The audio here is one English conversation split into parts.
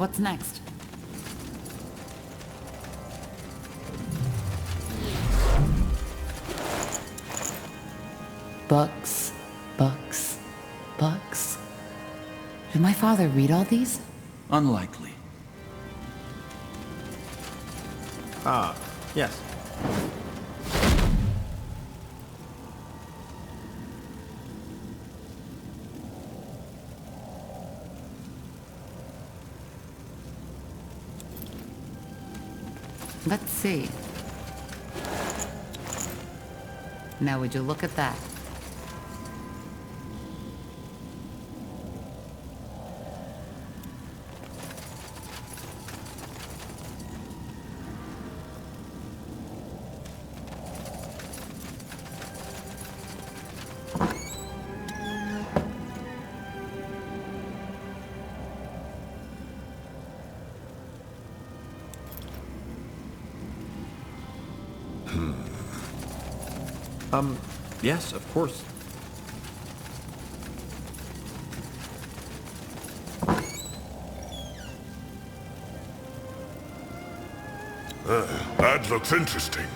What's next? Books, books, books. Did my father read all these? Unlikely. Ah, yes. Let's see. Now would you look at that? Yes, of course. That looks interesting.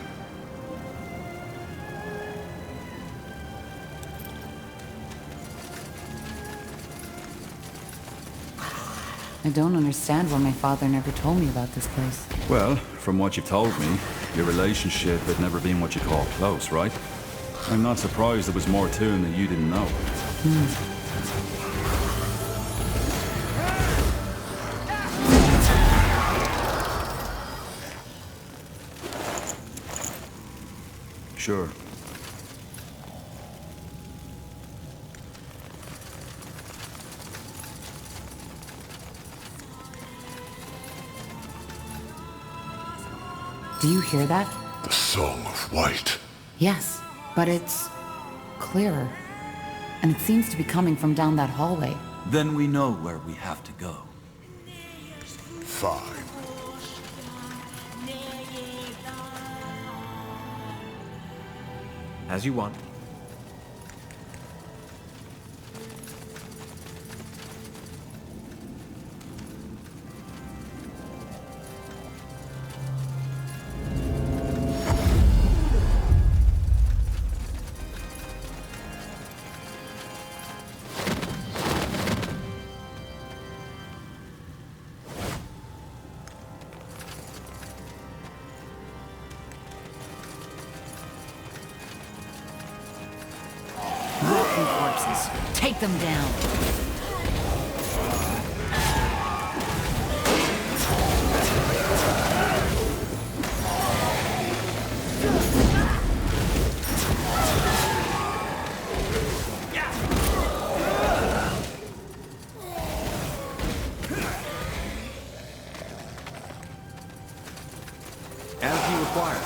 I don't understand why my father never told me about this place. Well, from what you've told me, your relationship had never been what you call close, right? I'm not surprised there was more to him that you didn't know. Sure. Do you hear that? The Song of White. Yes, but it's clearer. And it seems to be coming from down that hallway. Then we know where we have to go. Fine. As you want. Walking corpses. Take them down. As you require.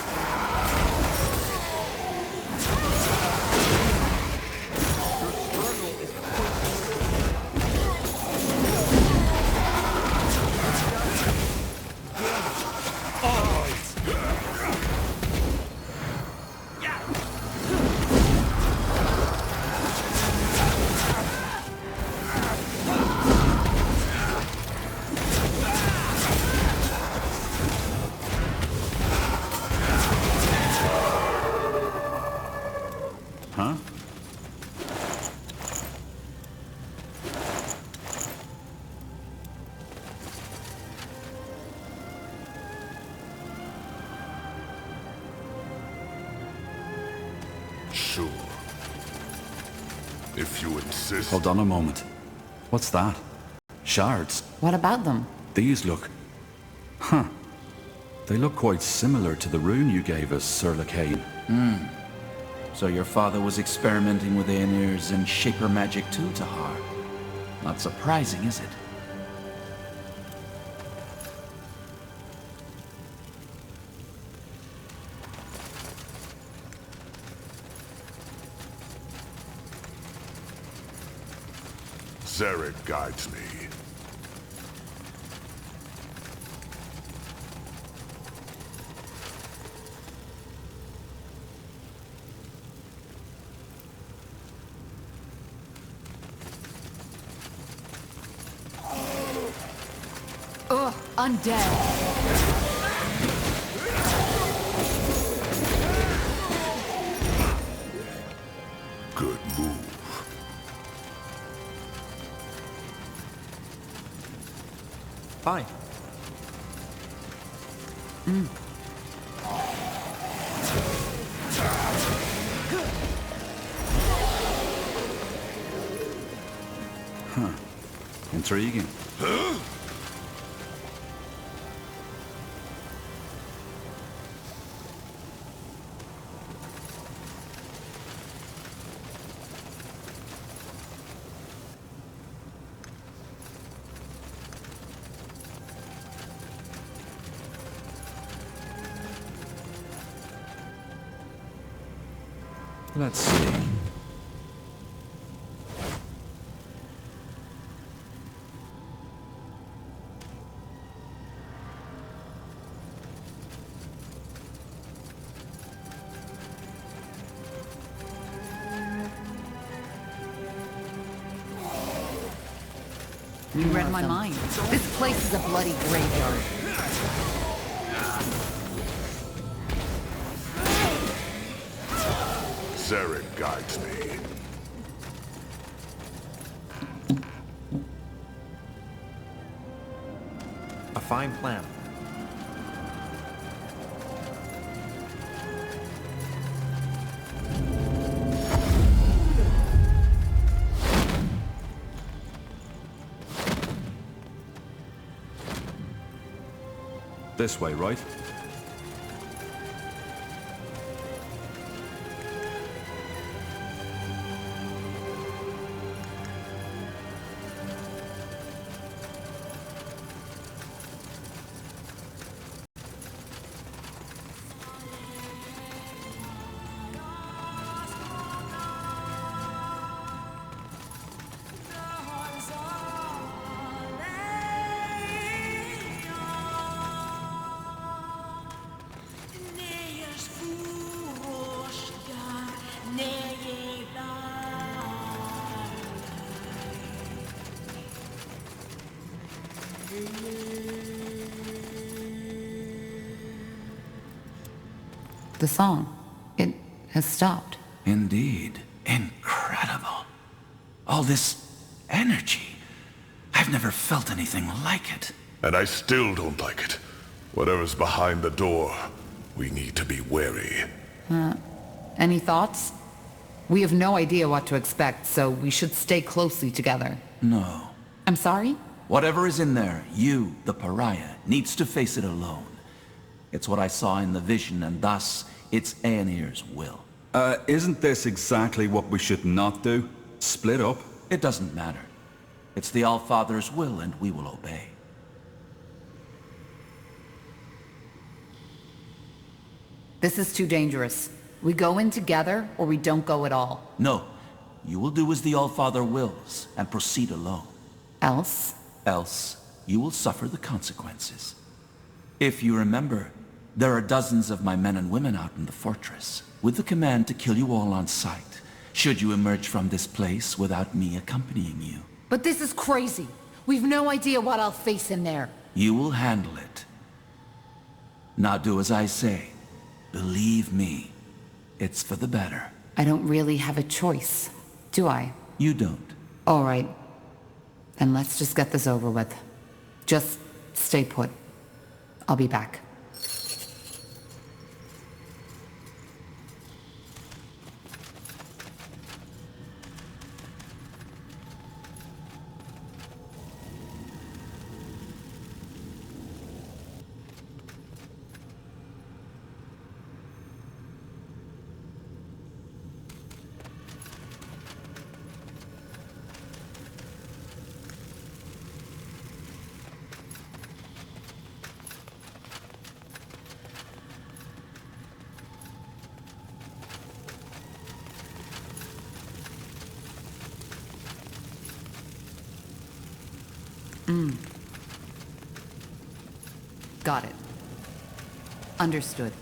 Huh? Sure. If you insist. Hold on a moment. What's that? Shards. What about them? These look... Huh. They look quite similar to the rune you gave us, Sir Lacane. So your father was experimenting with Aenir's and Shaper magic too, Tahar. Not surprising, is it? Zarek guides me. undead. Good move. Fine. Intriguing. Let's see. You read my mind. This place is a bloody graveyard. Zarin guides me. A fine plan. This way, right? The song, it has stopped. Indeed. Incredible. All this energy. I've never felt anything like it. And I still don't like it. Whatever's behind the door, we need to be wary. Any thoughts? We have no idea what to expect, so we should stay closely together. No. I'm sorry? Whatever is in there, you, the pariah, needs to face it alone. It's what I saw in the vision, and thus, it's Aenir's will. Isn't this exactly what we should not do? Split up? It doesn't matter. It's the Allfather's will, and we will obey. This is too dangerous. We go in together, or we don't go at all. No. You will do as the Allfather wills, and proceed alone. Else? Else, you will suffer the consequences. If you remember, there are dozens of my men and women out in the fortress, with the command to kill you all on sight, should you emerge from this place without me accompanying you. But this is crazy. We've no idea what I'll face in there. You will handle it. Now do as I say. Believe me, it's for the better. I don't really have a choice, do I? You don't. All right. Then let's just get this over with. Just stay put. I'll be back. Got it. Understood.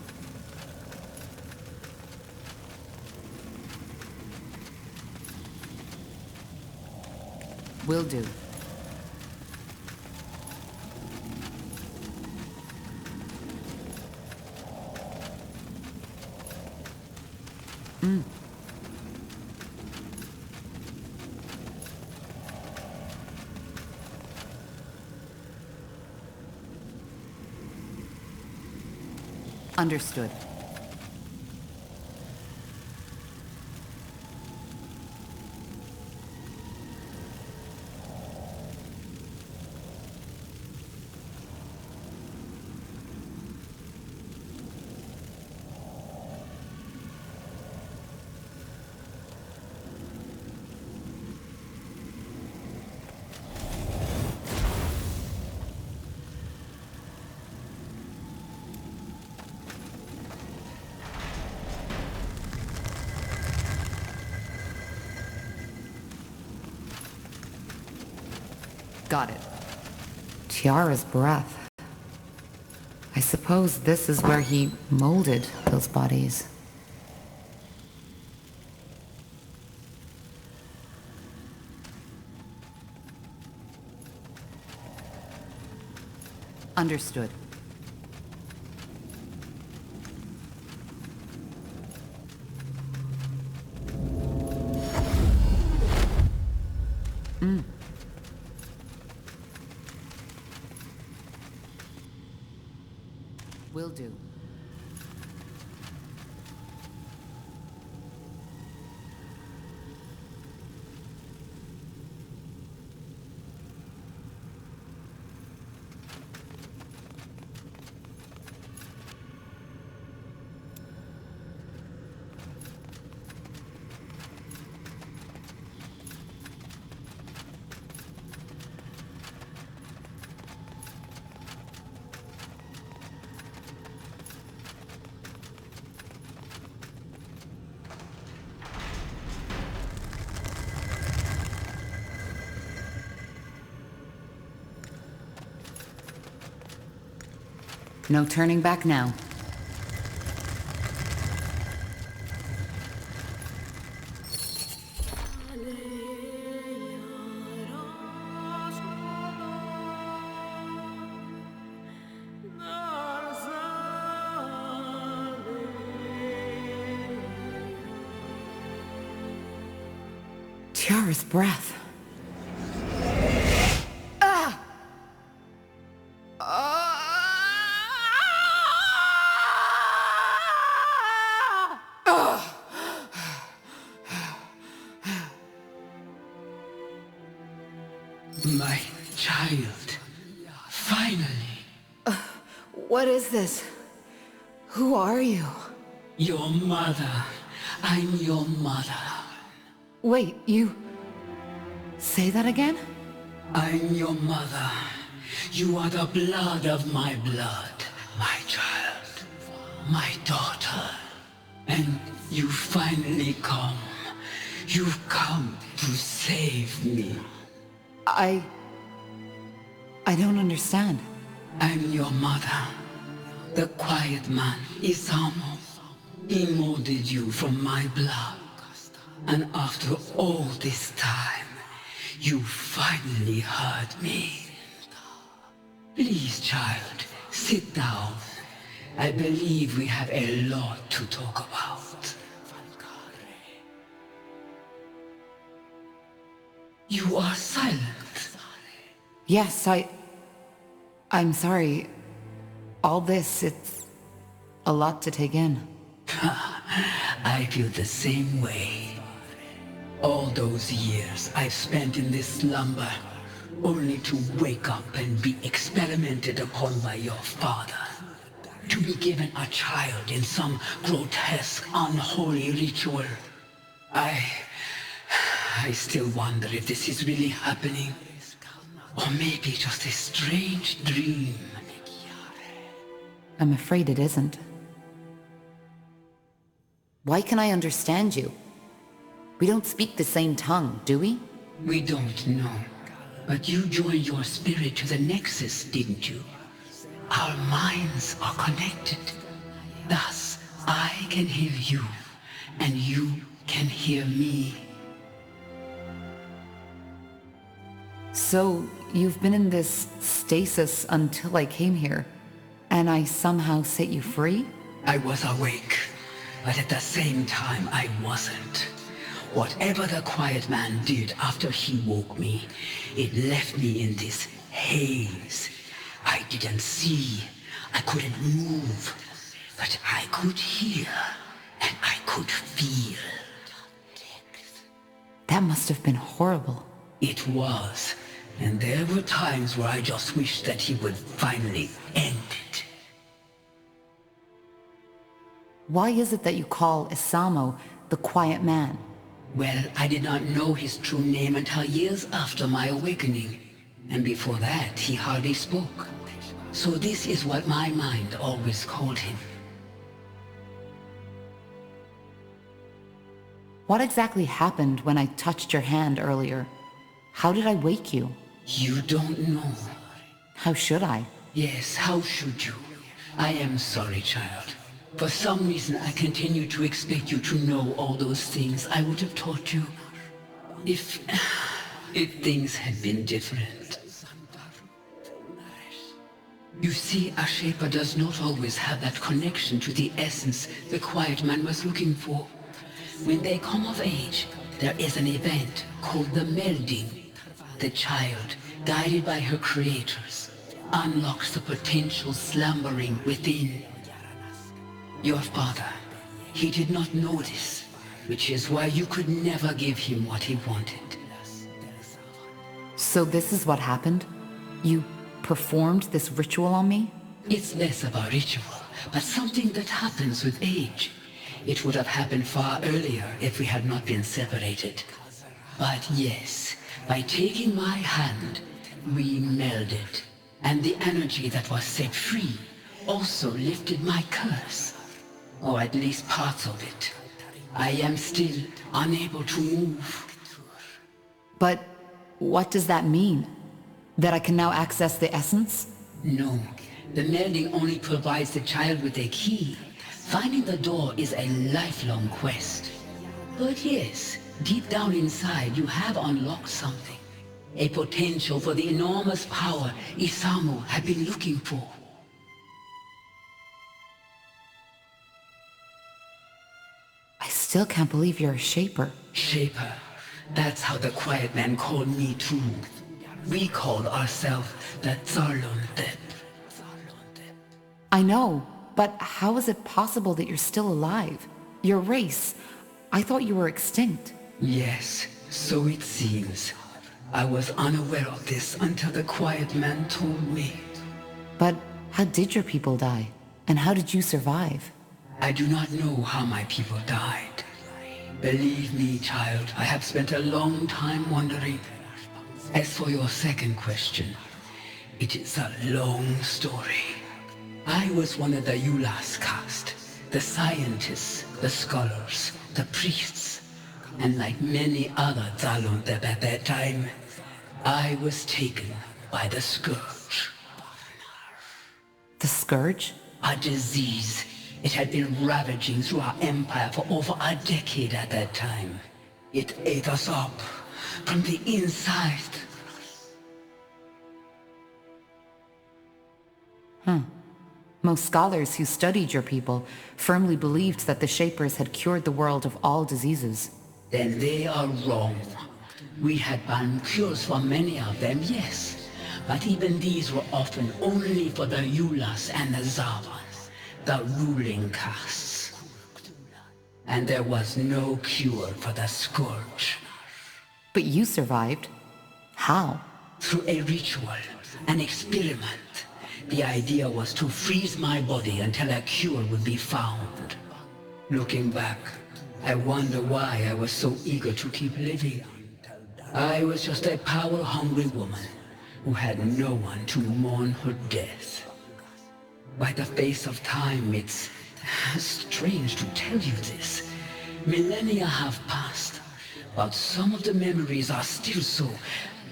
Will do. Understood. Got it. Tiara's breath. I suppose this is where he molded those bodies. Understood. Will do. No turning back now. Tiara's breath. My child. Finally. What is this? Who are you? Your mother. I'm your mother. Wait, you... Say that again? I'm your mother. You are the blood of my blood. My child. My daughter. And you finally come. You've come to save me. I don't understand. I'm your mother. The quiet man, Isamu. He molded you from my blood. And after all this time, you finally heard me. Please, child, sit down. I believe we have a lot to talk about. You are silent. Yes, I'm sorry. All this, it's a lot to take in. I feel the same way. All those years I've spent in this slumber, only to wake up and be experimented upon by your father. To be given a child in some grotesque, unholy ritual. I still wonder if this is really happening. Or maybe just a strange dream. I'm afraid it isn't. Why can I understand you? We don't speak the same tongue, do we? We don't know. But you joined your spirit to the Nexus, didn't you? Our minds are connected. Thus, I can hear you, and you can hear me. So, you've been in this stasis until I came here, and I somehow set you free? I was awake, but at the same time I wasn't. Whatever the quiet man did after he woke me, it left me in this haze. I didn't see. I couldn't move. but I could hear and I could feel. That must have been horrible. It was, and there were times where I just wished that he would finally end it. Why is it that you call Isamo the Quiet Man? Well, I did not know his true name until years after my awakening, and before that he hardly spoke. So this is what my mind always called him. What exactly happened when I touched your hand earlier? How did I wake you? You don't know. How should I? Yes, how should you? I am sorry, child. For some reason, I continue to expect you to know all those things I would have taught you if things had been different. You see, a Shaper does not always have that connection to the essence the Quiet Man was looking for. When they come of age, there is an event called the melding. The child, guided by her creators, unlocks the potential slumbering within. Your father, he did not know this, which is why you could never give him what he wanted. So this is what happened? You performed this ritual on me? It's less of a ritual, but something that happens with age. It would have happened far earlier if we had not been separated. But yes, by taking my hand, we melded, and the energy that was set free also lifted my curse. Or at least parts of it. I am still unable to move. But what does that mean? That I can now access the essence? No, the melding only provides the child with a key. Finding the door is a lifelong quest. But yes, deep down inside you have unlocked something. A potential for the enormous power Isamo had been looking for. I still can't believe you're a Shaper. Shaper. That's how the Quiet Man called me too. We called ourselves the Zarlondet. I know, but how is it possible that you're still alive? Your race, I thought you were extinct. Yes, so it seems. I was unaware of this until the Quiet Man told me. But how did your people die? And how did you survive? I do not know how my people died. Believe me, child, I have spent a long time wondering. As for your second question, it is a long story. I was one of the Yulas caste, the scientists, the scholars, the priests, and like many other Zalondeb at that time, I was taken by the Scourge. The Scourge? A disease. It had been ravaging through our empire for over a decade at that time. It ate us up from the inside. Most scholars who studied your people firmly believed that the Shapers had cured the world of all diseases. Then they are wrong. We had found cures for many of them, yes. But even these were often only for the Yulas and the Zavas, the ruling castes. And there was no cure for the Scourge. But you survived. How? Through a ritual, an experiment. The idea was to freeze my body until a cure would be found. Looking back, I wonder why I was so eager to keep living. I was just a power-hungry woman who had no one to mourn her death. By the face of time, it's strange to tell you this. Millennia have passed, but some of the memories are still so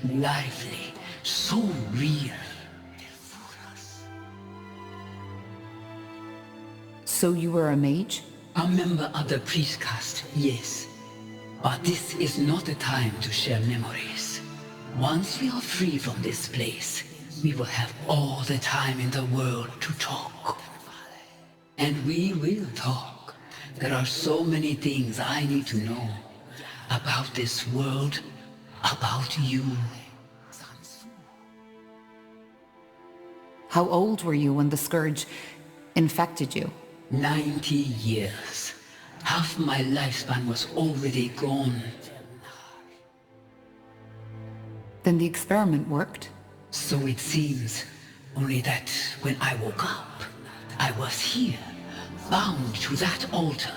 lively, so real. So you were a mage? A member of the priest caste, yes. But this is not the time to share memories. Once we are free from this place, we will have all the time in the world to talk. And we will talk. There are so many things I need to know. About this world, about you. How old were you when the Scourge infected you? 90 years. Half my lifespan was already gone. Then the experiment worked? So it seems. Only that when I woke up, I was here, bound to that altar,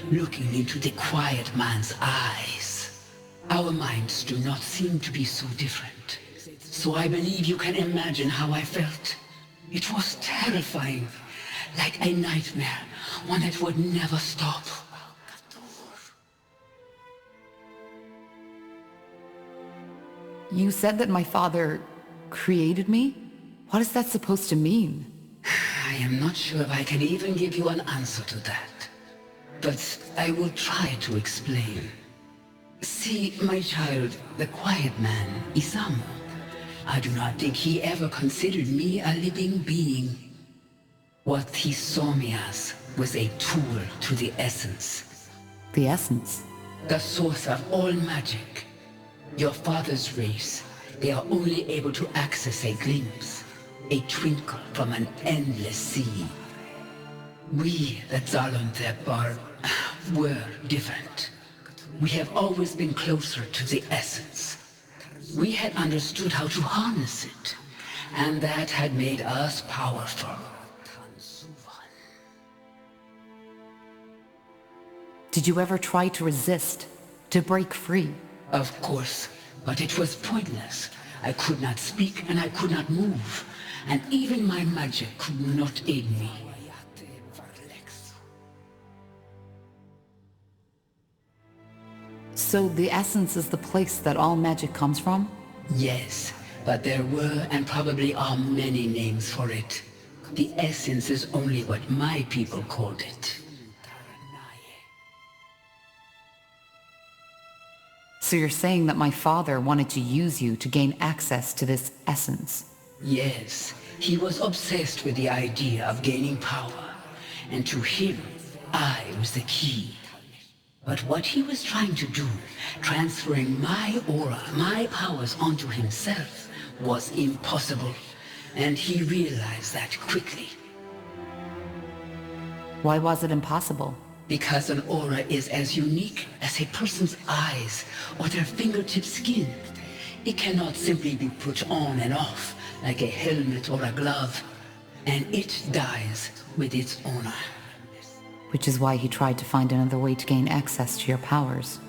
looking into the quiet man's eyes. Our minds do not seem to be so different. So I believe you can imagine how I felt. It was terrifying, like a nightmare, one that would never stop. You said that my father created me? What is that supposed to mean? I am not sure if I can even give you an answer to that. But I will try to explain. See, my child, the quiet man, Isamu, I do not think he ever considered me a living being. What he saw me as was a tool to the essence. The essence? The source of all magic. Your father's race, they are only able to access a glimpse, a twinkle from an endless sea. We, the Zalon were different. We have always been closer to the essence. We had understood how to harness it, and that had made us powerful. Did you ever try to resist, to break free? Of course, but it was pointless. I could not speak and I could not move, and even my magic could not aid me. So the essence is the place that all magic comes from? Yes, but there were and probably are many names for it. The essence is only what my people called it. So you're saying that my father wanted to use you to gain access to this essence? Yes, he was obsessed with the idea of gaining power, and to him, I was the key. But what he was trying to do, transferring my aura, my powers onto himself, was impossible, and he realized that quickly. Why was it impossible? Because an aura is as unique as a person's eyes or their fingertip skin. It cannot simply be put on and off like a helmet or a glove, and it dies with its owner. Which is why he tried to find another way to gain access to your powers.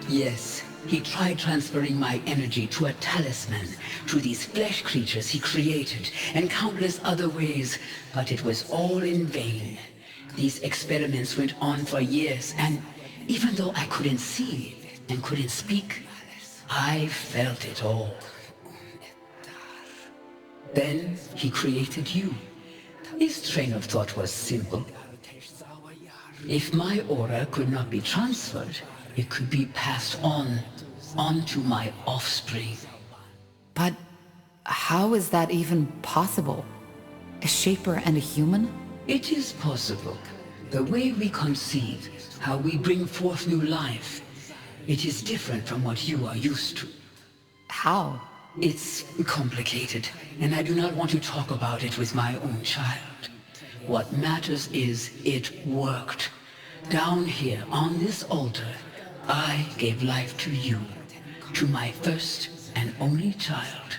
Yes, he tried transferring my energy to a talisman, to these flesh creatures he created, and countless other ways, but it was all in vain. These experiments went on for years, and even though I couldn't see and couldn't speak, I felt it all. Then he created you. His train of thought was simple. If my aura could not be transferred, it could be passed onto my offspring. But how is that even possible? A shaper and a human? It is possible. The way we conceive, how we bring forth new life, it is different from what you are used to. How? It's complicated, and I do not want to talk about it with my own child. What matters is it worked. Down here on this altar, I gave life to you, to my first and only child.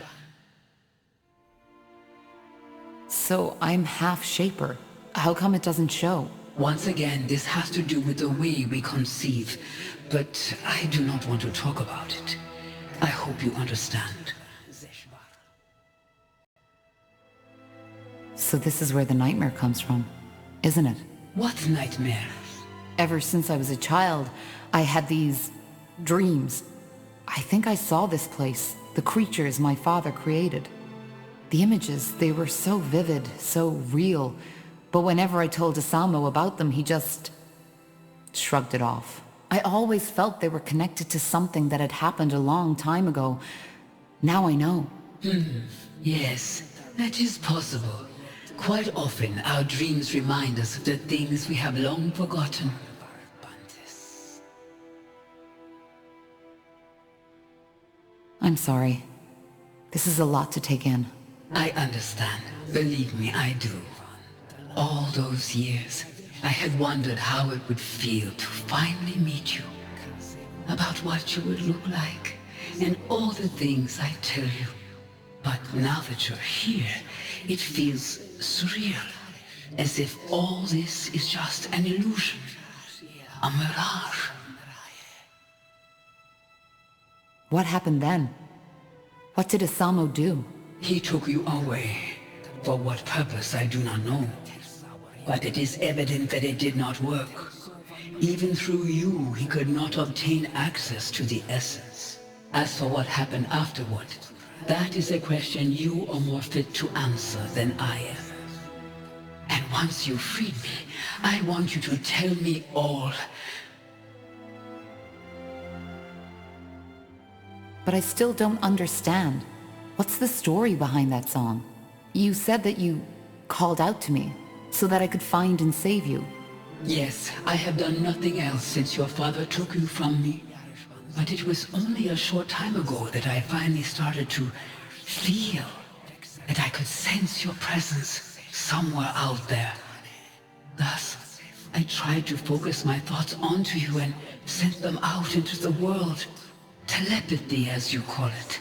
So I'm half shaper. How come it doesn't show? Once again, this has to do with the way we conceive, but I do not want to talk about it. I hope you understand. So this is where the nightmare comes from, isn't it? What nightmare? Ever since I was a child, I had these dreams. I think I saw this place, the creatures my father created. The images, they were so vivid, so real, but whenever I told Isamu about them, he just shrugged it off. I always felt they were connected to something that had happened a long time ago. Now I know. Yes, that is possible. Quite often, our dreams remind us of the things we have long forgotten. I'm sorry. This is a lot to take in. I understand. Believe me, I do. All those years, I had wondered how it would feel to finally meet you. About what you would look like, and all the things I tell you. But now that you're here, it feels surreal. As if all this is just an illusion. A mirage. What happened then? What did Isamo do? He took you away. For what purpose, I do not know. But it is evident that it did not work. Even through you, he could not obtain access to the essence. As for what happened afterward, that is a question you are more fit to answer than I am. And once you freed me, I want you to tell me all. But I still don't understand. What's the story behind that song? You said that you called out to me so that I could find and save you. Yes, I have done nothing else since your father took you from me. But it was only a short time ago that I finally started to feel that I could sense your presence somewhere out there. Thus, I tried to focus my thoughts onto you and sent them out into the world. Telepathy, as you call it.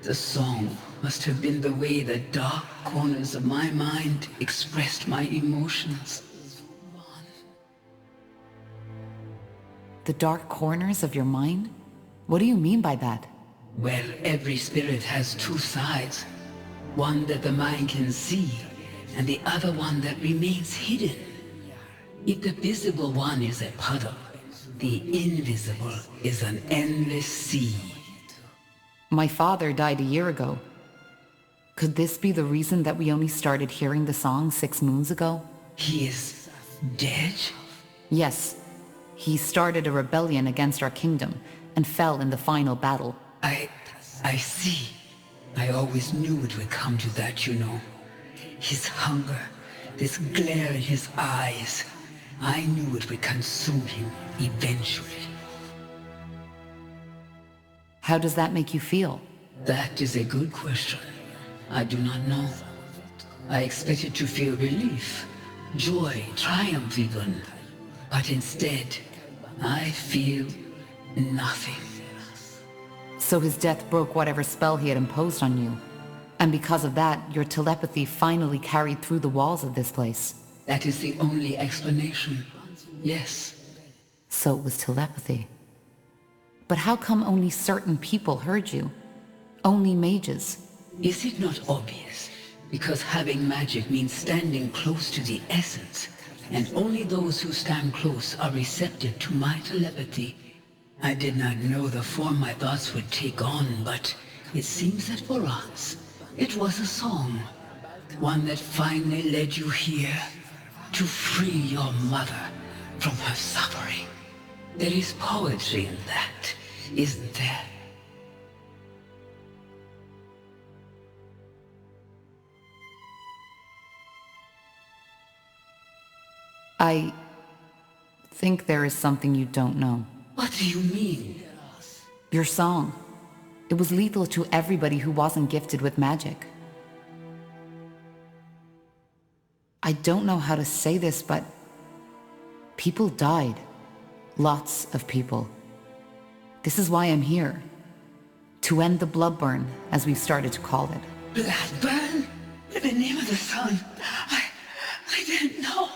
The song must have been the way the dark corners of my mind expressed my emotions. The dark corners of your mind? What do you mean by that? Well, every spirit has two sides. One that the mind can see, and the other one that remains hidden. If the visible one is a puddle, the invisible is an endless sea. My father died a year ago. Could this be the reason that we only started hearing the song 6 moons ago? He is dead? Yes. He started a rebellion against our kingdom and fell in the final battle. I see. I always knew it would come to that, you know. His hunger, this glare in his eyes. I knew it would consume him eventually. How does that make you feel? That is a good question. I do not know. I expected to feel relief, joy, triumph even. But instead, I feel nothing. So his death broke whatever spell he had imposed on you. And because of that, your telepathy finally carried through the walls of this place. That is the only explanation. Yes. So it was telepathy. But how come only certain people heard you? Only mages? Is it not obvious? Because having magic means standing close to the essence, and only those who stand close are receptive to my telepathy. I did not know the form my thoughts would take on, but it seems that for us, it was a song. One that finally led you here, to free your mother from her suffering. There is poetry in that, isn't there? I think there is something you don't know. What do you mean? Your song. It was lethal to everybody who wasn't gifted with magic. I don't know how to say this, but people died. Lots of people. This is why I'm here. To end the blood burn, as we've started to call it. Blood burn? In the name of the sun. I didn't know.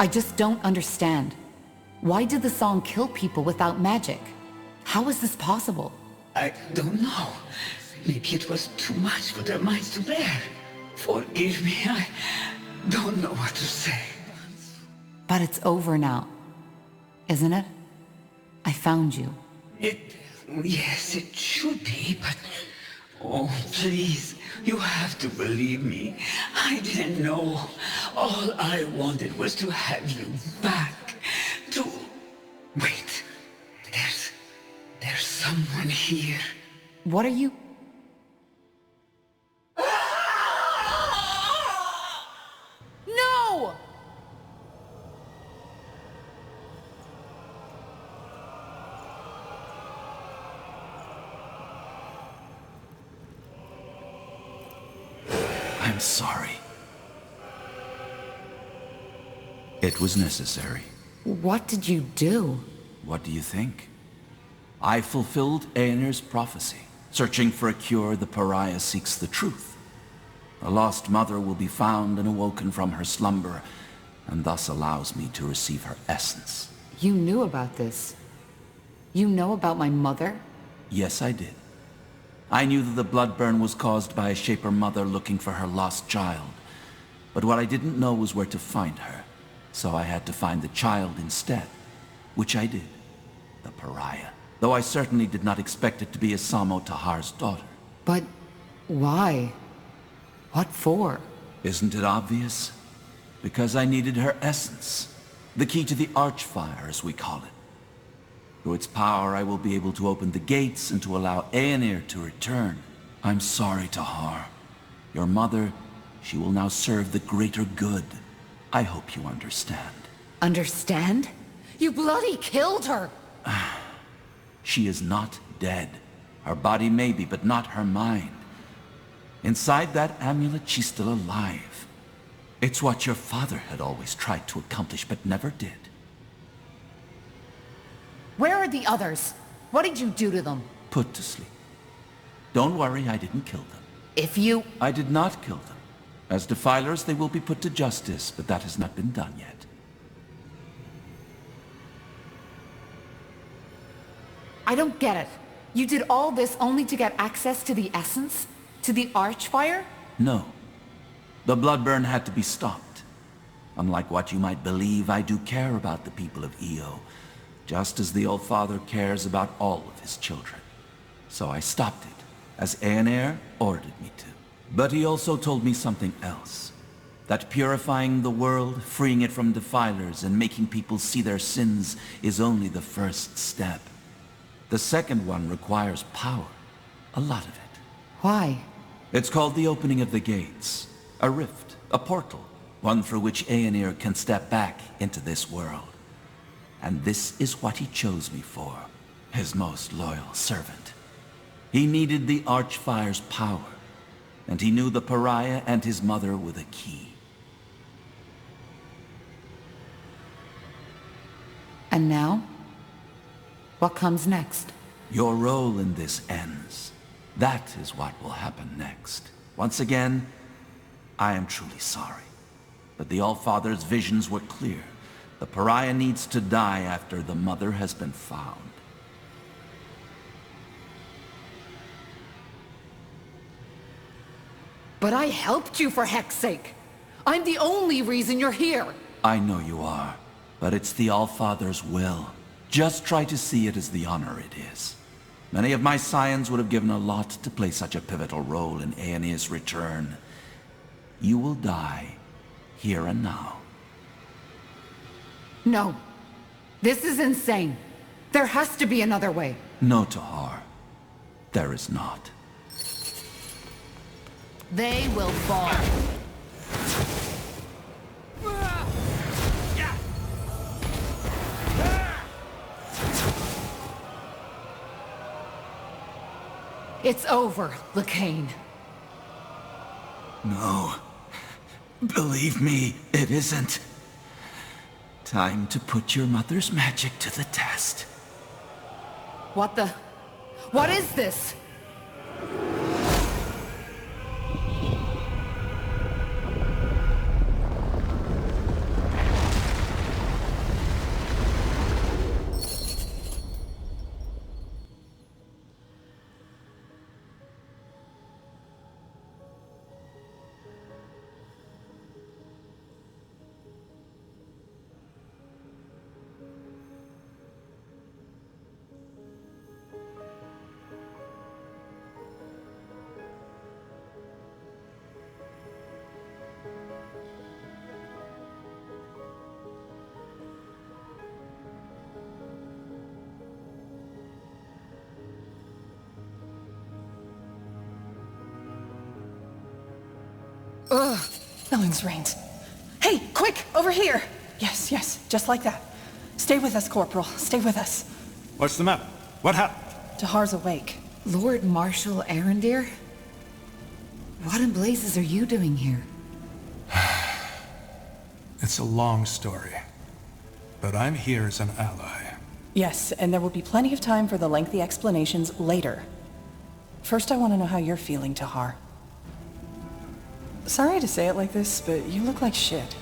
I just don't understand. Why did the song kill people without magic? How is this possible? I don't know. Maybe it was too much for their minds to bear. Forgive me, I don't know what to say. But it's over now, isn't it? I found you. Yes, it should be, but... Oh, please, you have to believe me. I didn't know. All I wanted was to have you back. To... Wait. There's someone here. What are you... No! I'm sorry. It was necessary. What did you do? What do you think? I fulfilled Aenir's prophecy. Searching for a cure, the pariah seeks the truth. A lost mother will be found and awoken from her slumber, and thus allows me to receive her essence. You knew about this. You know about my mother? Yes, I did. I knew that the blood burn was caused by a Shaper mother looking for her lost child. But what I didn't know was where to find her. So I had to find the child instead. Which I did. The pariah. Though I certainly did not expect it to be Isamo Tahar's daughter. But why? What for? Isn't it obvious? Because I needed her essence. The key to the Archfire, as we call it. Through its power, I will be able to open the gates and to allow Aenir to return. I'm sorry, Tahar. Your mother, she will now serve the greater good. I hope you understand. Understand? You bloody killed her! She is not dead. Her body may be, but not her mind. Inside that amulet, she's still alive. It's what your father had always tried to accomplish, but never did. Where are the others? What did you do to them? Put to sleep. Don't worry, I didn't kill them. If you... I did not kill them. As defilers, they will be put to justice, but that has not been done yet. I don't get it. You did all this only to get access to the essence? To the Archfire? No. The blood burn had to be stopped. Unlike what you might believe, I do care about the people of Io, just as the All-Father cares about all of his children. So I stopped it, as Aenir ordered me to. But he also told me something else. That purifying the world, freeing it from defilers, and making people see their sins is only the first step. The second one requires power. A lot of it. Why? It's called the opening of the gates. A rift, a portal, one through which Aenir can step back into this world. And this is what he chose me for, his most loyal servant. He needed the Archfire's power, and he knew the pariah and his mother were the key. And now? What comes next? Your role in this ends. That is what will happen next. Once again, I am truly sorry. But the All-Father's visions were clear. The pariah needs to die after the mother has been found. But I helped you for heck's sake! I'm the only reason you're here! I know you are, but it's the All-Father's will. Just try to see it as the honor it is. Many of my scions would have given a lot to play such a pivotal role in Aenir's return. You will die, here and now. No. This is insane. There has to be another way. No, Tahar. There is not. They will fall. It's over, Lacane. No. Believe me, it isn't. Time to put your mother's magic to the test. What the... What is this? Ugh, Ellen's reins. Hey, quick, over here! Yes, yes, just like that. Stay with us, Corporal. Stay with us. What's the matter? What happened? Tahar's awake. Lord Marshal Arendir? What in blazes are you doing here? It's a long story, but I'm here as an ally. Yes, and there will be plenty of time for the lengthy explanations later. First, I want to know how you're feeling, Tahar. Sorry to say it like this, but you look like shit.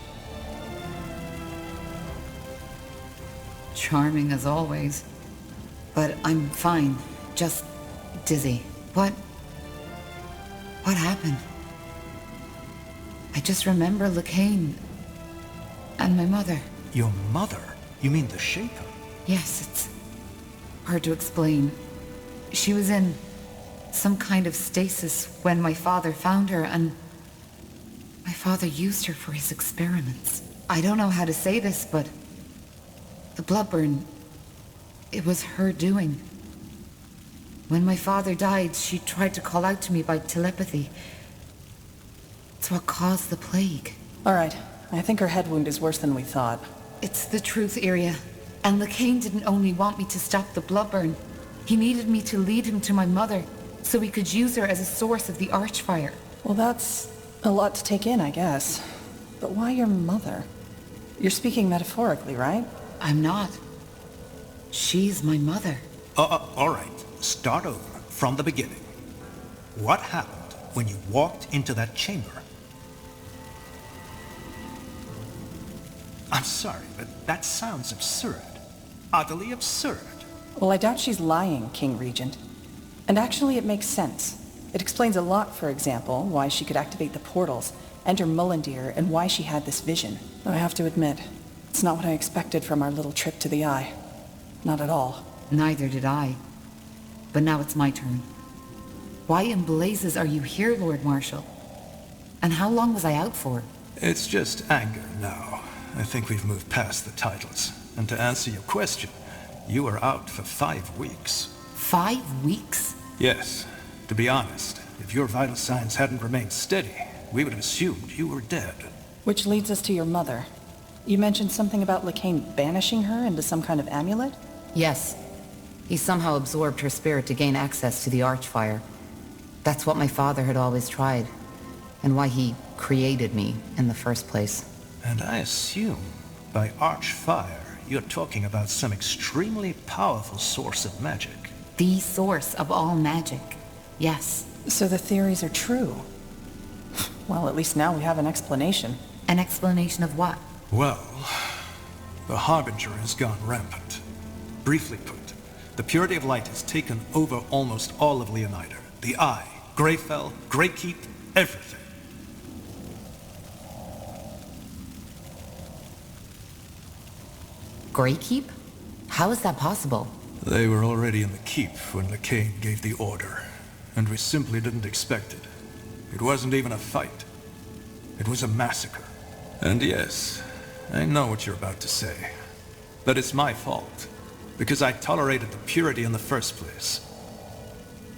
Charming as always. But I'm fine. Just dizzy. What happened? I just remember Lacane and my mother. Your mother? You mean the Shaper? Yes, it's hard to explain. She was in some kind of stasis when my father found her, and my father used her for his experiments. I don't know how to say this, but the bloodburn, it was her doing. When my father died, she tried to call out to me by telepathy. It's what caused the plague. All right, I think her head wound is worse than we thought. It's the truth, Iria. And Lacane didn't only want me to stop the bloodburn. He needed me to lead him to my mother, so we could use her as a source of the archfire. Well, that's a lot to take in, I guess. But why your mother? You're speaking metaphorically, right? I'm not. She's my mother. All right. Start over from the beginning. What happened when you walked into that chamber? I'm sorry, but that sounds absurd. Utterly absurd. Well, I doubt she's lying, King Regent. And actually, it makes sense. It explains a lot, for example, why she could activate the portals, enter Mullendeer, and why she had this vision. Though I have to admit, it's not what I expected from our little trip to the Eye. Not at all. Neither did I. But now it's my turn. Why in blazes are you here, Lord Marshal? And how long was I out for? It's just anger now. I think we've moved past the titles. And to answer your question, you were out for 5 weeks. 5 weeks? Yes. To be honest, if your vital signs hadn't remained steady, we would have assumed you were dead. Which leads us to your mother. You mentioned something about Lacane banishing her into some kind of amulet? Yes. He somehow absorbed her spirit to gain access to the archfire. That's what my father had always tried, and why he created me in the first place. And I assume, by archfire, you're talking about some extremely powerful source of magic. The source of all magic. Yes. So the theories are true. Well, at least now we have an explanation. An explanation of what? Well, the Harbinger has gone rampant. Briefly put, the purity of light has taken over almost all of Leonida. The Eye, Greyfell, Greykeep, everything. Greykeep? How is that possible? They were already in the keep when Lacane gave the order, and we simply didn't expect it. It wasn't even a fight. It was a massacre. And yes, I know what you're about to say. But it's my fault, because I tolerated the purity in the first place.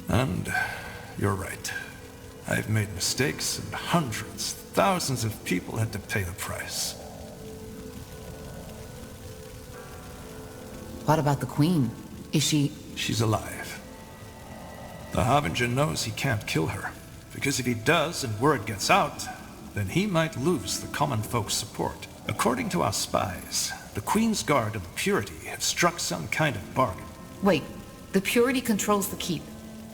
And you're right. I've made mistakes, and hundreds, thousands of people had to pay the price. What about the Queen? Is she... She's alive. The Harbinger knows he can't kill her, because if he does and word gets out, then he might lose the common folk's support. According to our spies, the Queen's Guard and the Purity have struck some kind of bargain. Wait, the Purity controls the keep,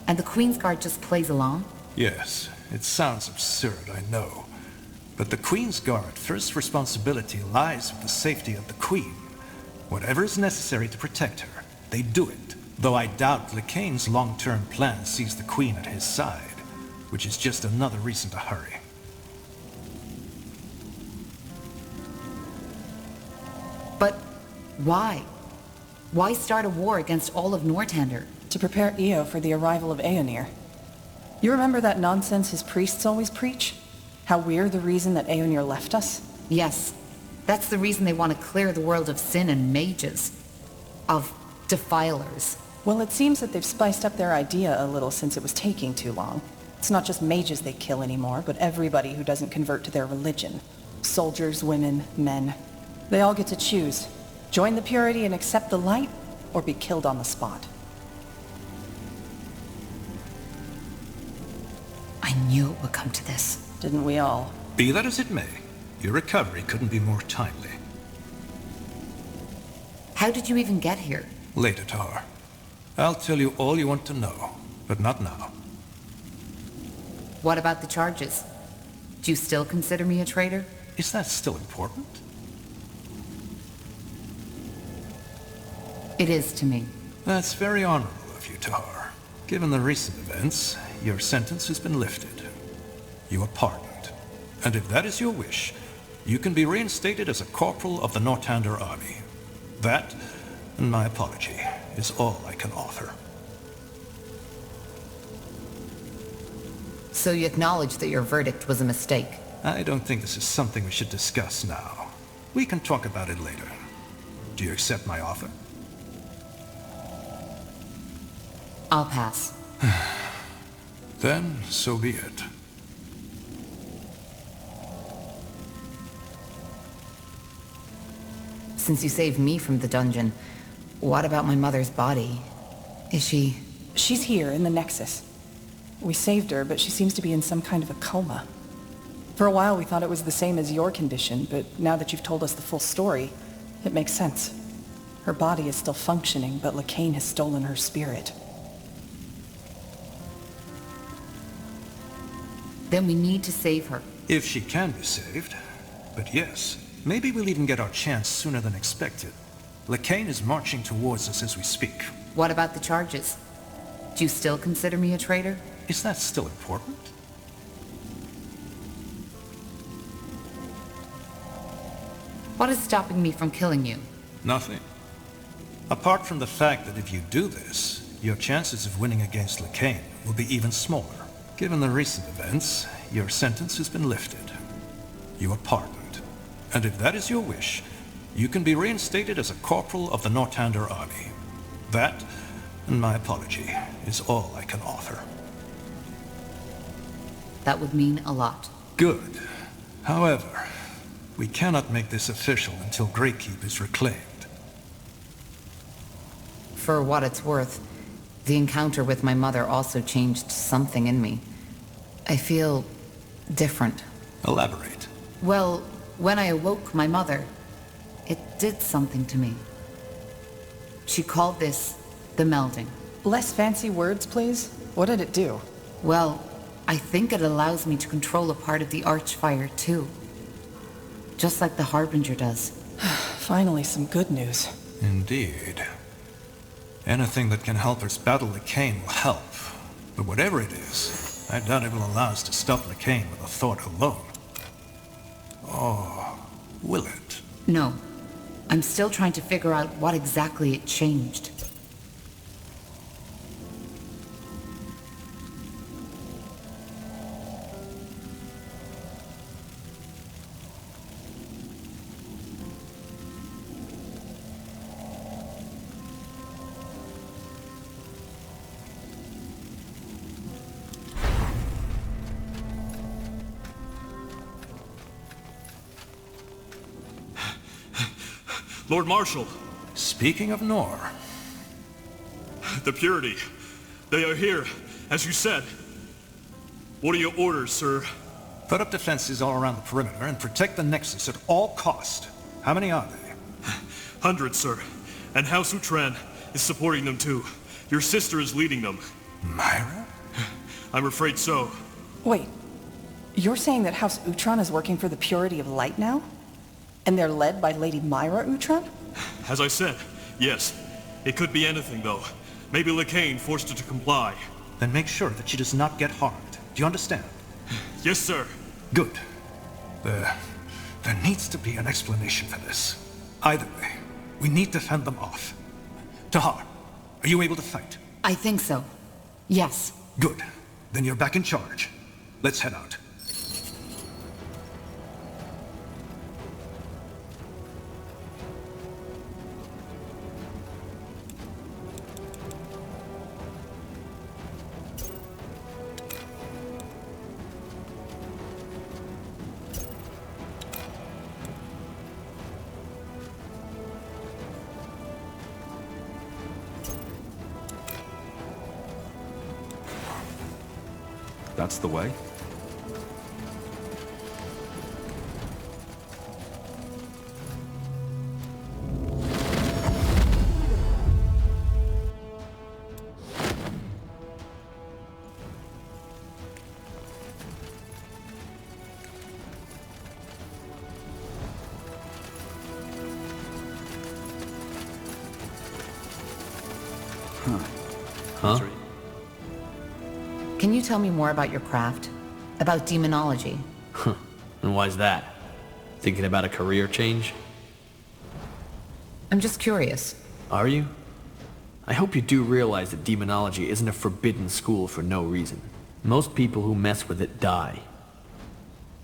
and the Queen's Guard just plays along? Yes, it sounds absurd, I know. But the Queen's Guard first responsibility lies with the safety of the Queen. Whatever is necessary to protect her, they do it. Though I doubt Lacane's long-term plan sees the Queen at his side, which is just another reason to hurry. But why? Why start a war against all of Northander? To prepare Io for the arrival of Aeonir. You remember that nonsense his priests always preach? How we're the reason that Aeonir left us? Yes. That's the reason they want to clear the world of sin and mages. Of defilers. Well, it seems that they've spiced up their idea a little since it was taking too long. It's not just mages they kill anymore, but everybody who doesn't convert to their religion. Soldiers, women, men. They all get to choose. Join the Purity and accept the light, or be killed on the spot. I knew it would come to this. Didn't we all? Be that as it may, Your recovery couldn't be more timely. How did you even get here? Later, Tar. I'll tell you all you want to know, but not now. What about the charges? Do you still consider me a traitor? Is that still important? It is to me. That's very honorable of you, Tar. Given the recent events, your sentence has been lifted. You are pardoned. And if that is your wish, you can be reinstated as a corporal of the Northander army. That, and my apology, is all I can offer. So you acknowledge that your verdict was a mistake? I don't think this is something we should discuss now. We can talk about it later. Do you accept my offer? I'll pass. Then, so be it. Since you saved me from the dungeon, what about my mother's body? Is she... She's here in the Nexus. We saved her, but she seems to be in some kind of a coma. For a while we thought it was the same as your condition, but now that you've told us the full story, it makes sense. Her body is still functioning, but Lacane has stolen her spirit. Then we need to save her. If she can be saved. But yes, maybe we'll even get our chance sooner than expected. Lacane is marching towards us as we speak. What about the charges? Do you still consider me a traitor? Is that still important? What is stopping me from killing you? Nothing. Apart from the fact that if you do this, your chances of winning against Lacane will be even smaller. Given the recent events, your sentence has been lifted. You are pardoned. And if that is your wish, you can be reinstated as a corporal of the Northander army. That, and my apology, is all I can offer. That would mean a lot. Good. However, we cannot make this official until Greykeep is reclaimed. For what it's worth, the encounter with my mother also changed something in me. I feel different. Elaborate. Well, when I awoke my mother, it did something to me. She called this the melding. Less fancy words, please. What did it do? Well, I think it allows me to control a part of the Archfire too. Just like the Harbinger does. Finally, some good news. Indeed. Anything that can help us battle Lacane will help. But whatever it is, I doubt it will allow us to stop Lacane with a thought alone. Or will it? No. I'm still trying to figure out what exactly it changed. Lord Marshal. Speaking of Nor. The Purity. They are here, as you said. What are your orders, sir? Put up defenses all around the perimeter and protect the Nexus at all cost. How many are they? Hundreds, sir. And House Utran is supporting them too. Your sister is leading them. Myra? I'm afraid so. Wait, you're saying that House Utran is working for the Purity of Light now? And they're led by Lady Myra Utran? As I said, yes. It could be anything, though. Maybe Lacane forced her to comply. Then make sure that she does not get harmed. Do you understand? Yes, sir. Good. There needs to be an explanation for this. Either way, we need to fend them off. Tahar, are you able to fight? I think so. Yes. Good. Then you're back in charge. Let's head out. That's the way. Huh? Can you tell me more about your craft? About demonology? And why's that? Thinking about a career change? I'm just curious. Are you? I hope you do realize that demonology isn't a forbidden school for no reason. Most people who mess with it die.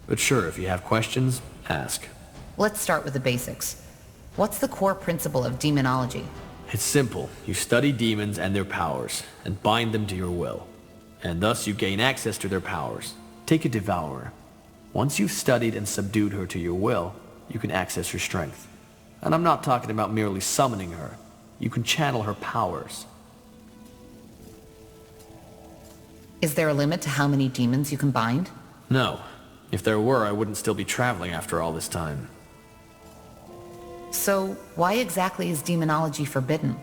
But sure, if you have questions, ask. Let's start with the basics. What's the core principle of demonology? It's simple. You study demons and their powers, and bind them to your will. And thus you gain access to their powers. Take a devourer. Once you've studied and subdued her to your will, you can access her strength. And I'm not talking about merely summoning her. You can channel her powers. Is there a limit to how many demons you can bind? No. If there were, I wouldn't still be traveling after all this time. So, why exactly is demonology forbidden?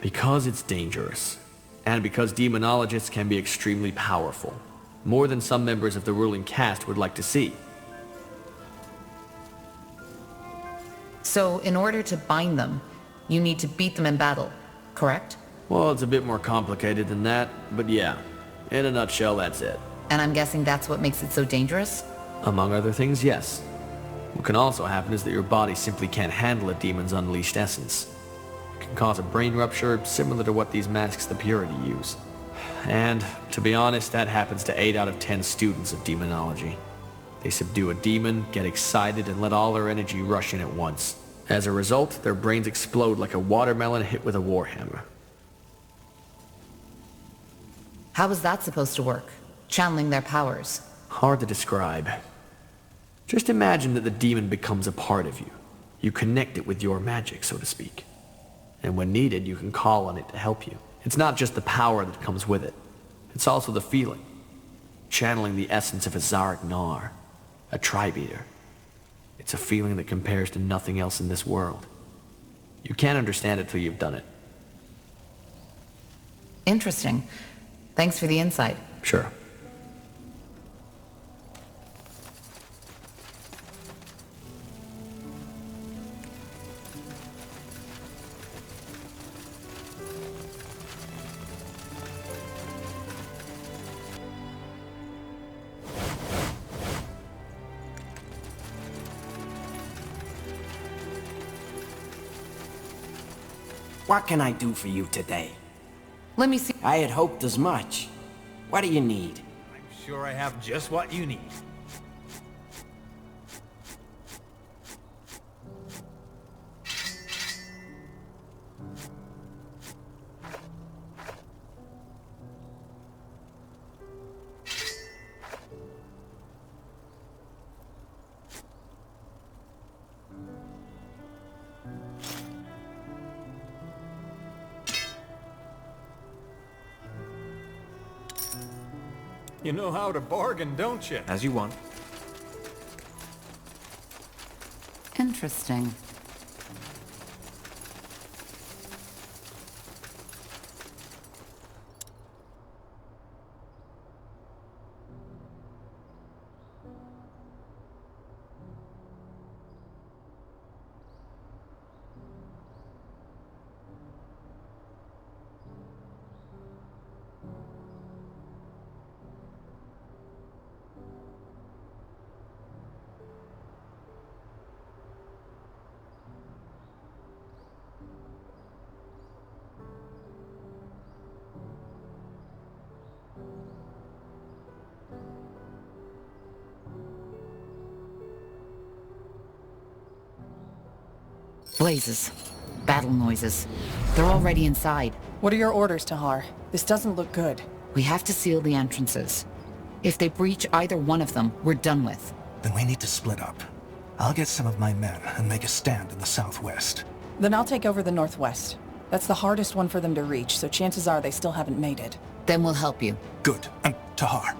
Because it's dangerous. And because demonologists can be extremely powerful. More than some members of the ruling caste would like to see. So, in order to bind them, you need to beat them in battle, correct? Well, it's a bit more complicated than that, but yeah. In a nutshell, that's it. And I'm guessing that's what makes it so dangerous? Among other things, yes. What can also happen is that your body simply can't handle a demon's unleashed essence. It can cause a brain rupture similar to what these masks the Purity use. And, to be honest, that happens to 8 out of 10 students of demonology. They subdue a demon, get excited, and let all their energy rush in at once. As a result, their brains explode like a watermelon hit with a warhammer. How is that supposed to work? Channeling their powers? Hard to describe. Just imagine that the demon becomes a part of you. You connect it with your magic, so to speak. And when needed, you can call on it to help you. It's not just the power that comes with it. It's also the feeling. Channeling the essence of a Zarek Nar, a tribe eater. It's a feeling that compares to nothing else in this world. You can't understand it till you've done it. Interesting. Thanks for the insight. Sure. What can I do for you today? Let me see. I had hoped as much. What do you need? I'm sure I have just what you need. You know how to bargain, don't you? As you want. Interesting. Blazes. Battle noises. They're already inside. What are your orders, Tahar? This doesn't look good. We have to seal the entrances. If they breach either one of them, we're done with. Then we need to split up. I'll get some of my men and make a stand in the southwest. Then I'll take over the northwest. That's the hardest one for them to reach, so chances are they still haven't made it. Then we'll help you. Good. And Tahar,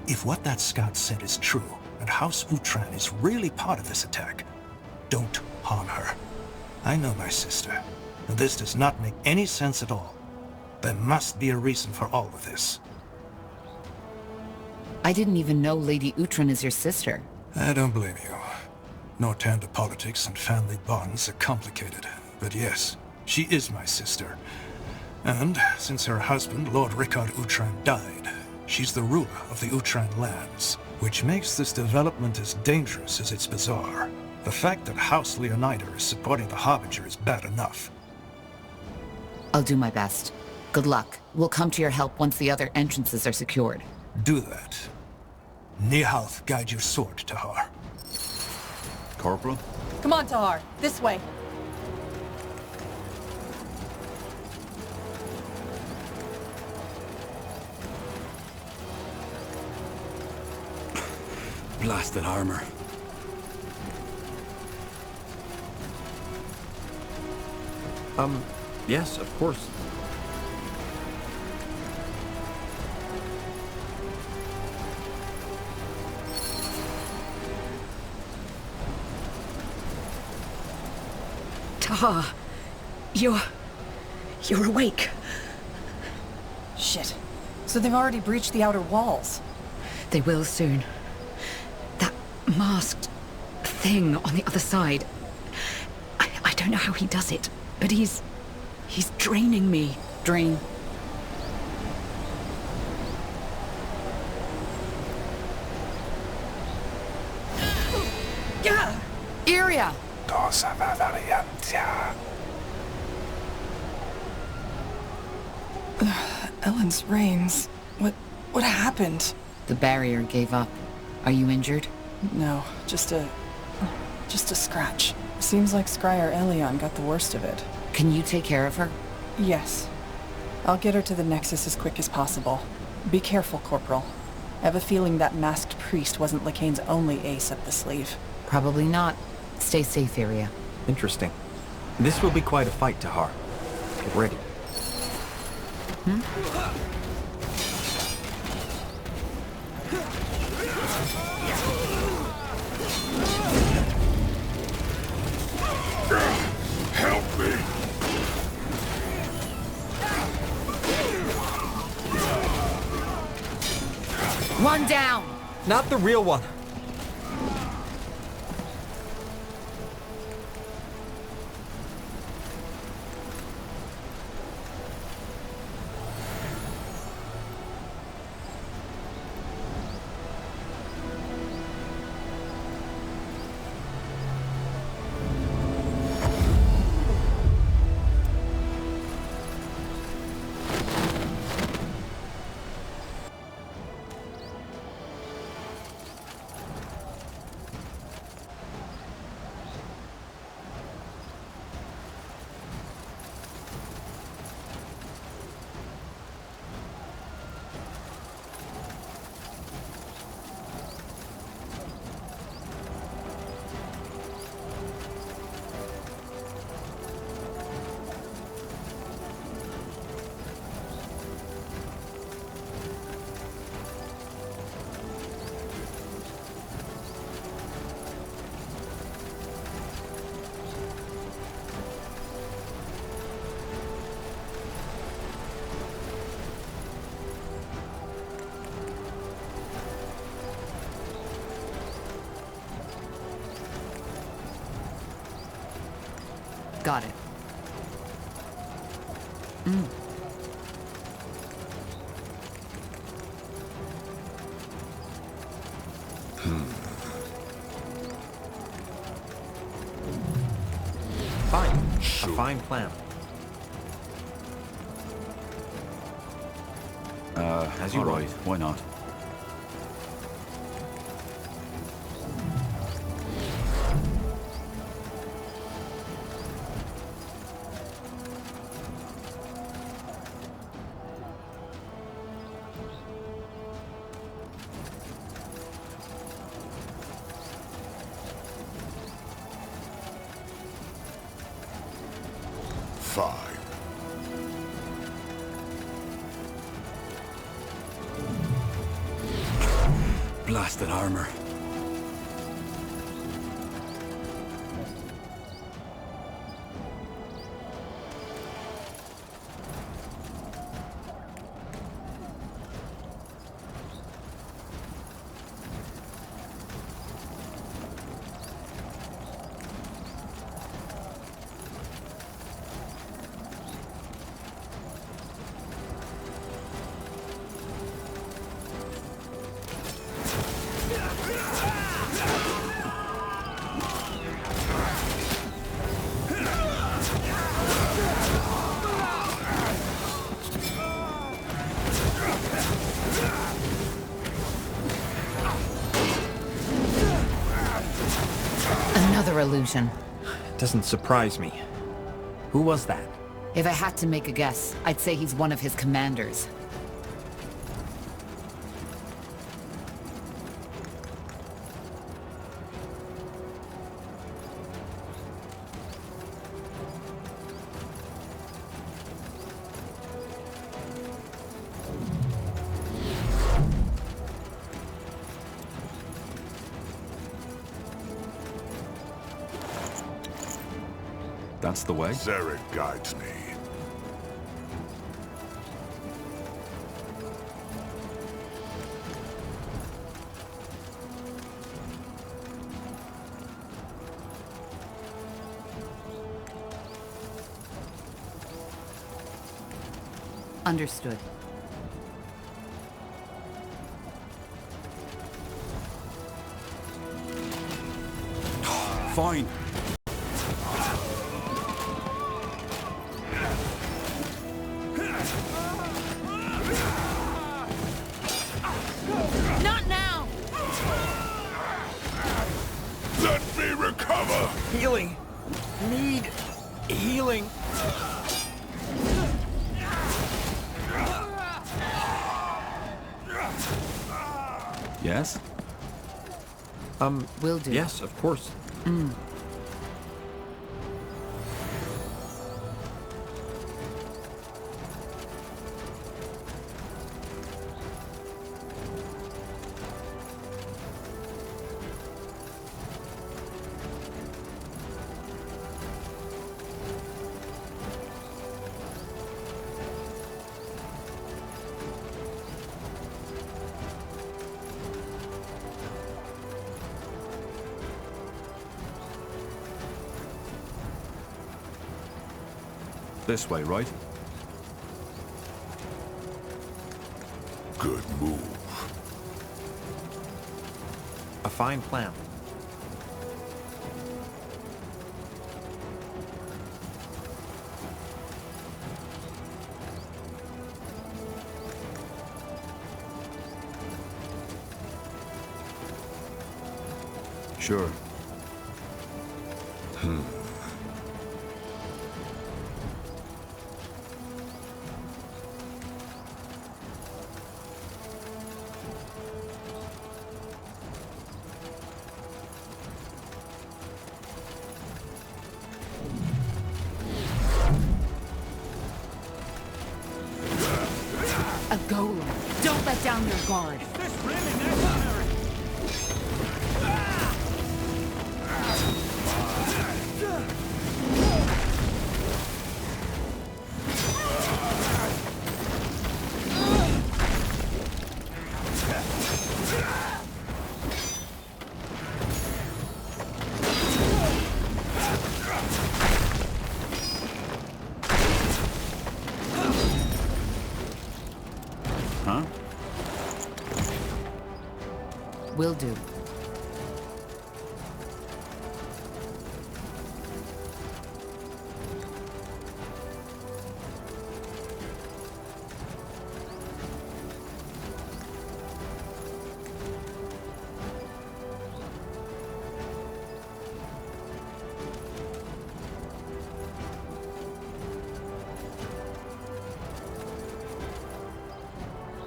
if what that scout said is true, and House Utran is really part of this attack, don't harm her. I know my sister. This does not make any sense at all. There must be a reason for all of this. I didn't even know Lady Utran is your sister. I don't blame you. Northander politics and family bonds are complicated. But yes, she is my sister. And since her husband, Lord Rickard Utran, died, she's the ruler of the Utran lands, which makes this development as dangerous as it's bizarre. The fact that House Leonida is supporting the Harbinger is bad enough. I'll do my best. Good luck. We'll come to your help once the other entrances are secured. Do that. Nihalth, guide your sword, Tahar. Corporal? Come on, Tahar. This way. Blasted armor. Yes, of course. Tahar, you're awake. Shit. So they've already breached the outer walls. They will soon. That masked thing on the other side. I don't know how he does it, but he's draining me. Drain. Yeah! Iria! Ellen's reins. What happened? The barrier gave up. Are you injured? No, just a scratch. Seems like Scryer Elion got the worst of it. Can you take care of her? Yes. I'll get her to the Nexus as quick as possible. Be careful, Corporal. I have a feeling that masked priest wasn't Lakane's only ace up the sleeve. Probably not. Stay safe, Iria. Interesting. This will be quite a fight, Tahar. Get ready. Help me! One down! Not the real one. Got it. Fine. A fine plan. As you all right. want. Why not? Fine. Blasted armor. another illusion. Doesn't surprise me. Who was that? If I had to make a guess, I'd say he's one of his commanders. That's the way? Zarek guides me. Understood. Fine. Not now! Let me recover! Healing! Need healing! Yes? Will do. Yes, of course. This way, right? Good move. A fine plan. Sure. A golem. Don't let down your guard. Huh? Will do.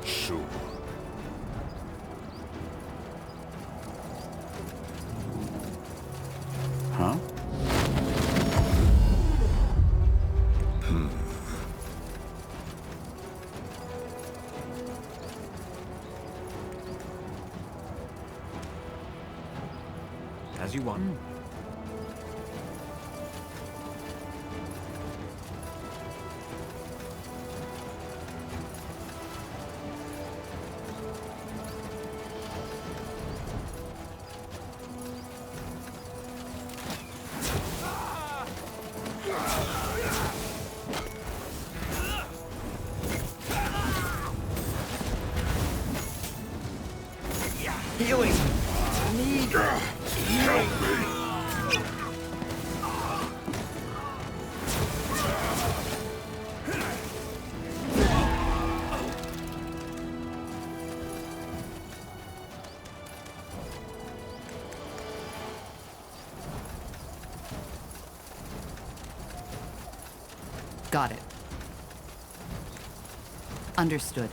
Sure. Huh? As you want. Healing! Need Help me! Got it. Understood.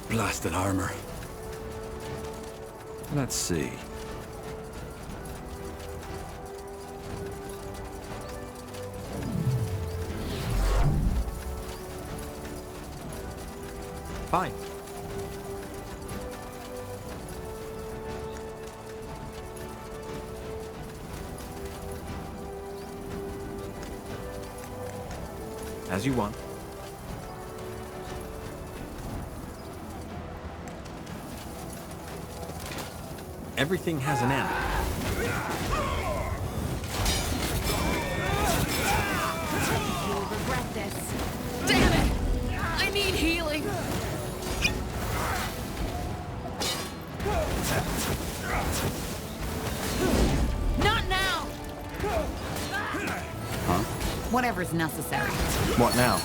Blasted armor. Let's see. Fine. As you want. Everything has an end. You'll regret this. Damn it! I need healing. Not now! Huh? Whatever's necessary. What now?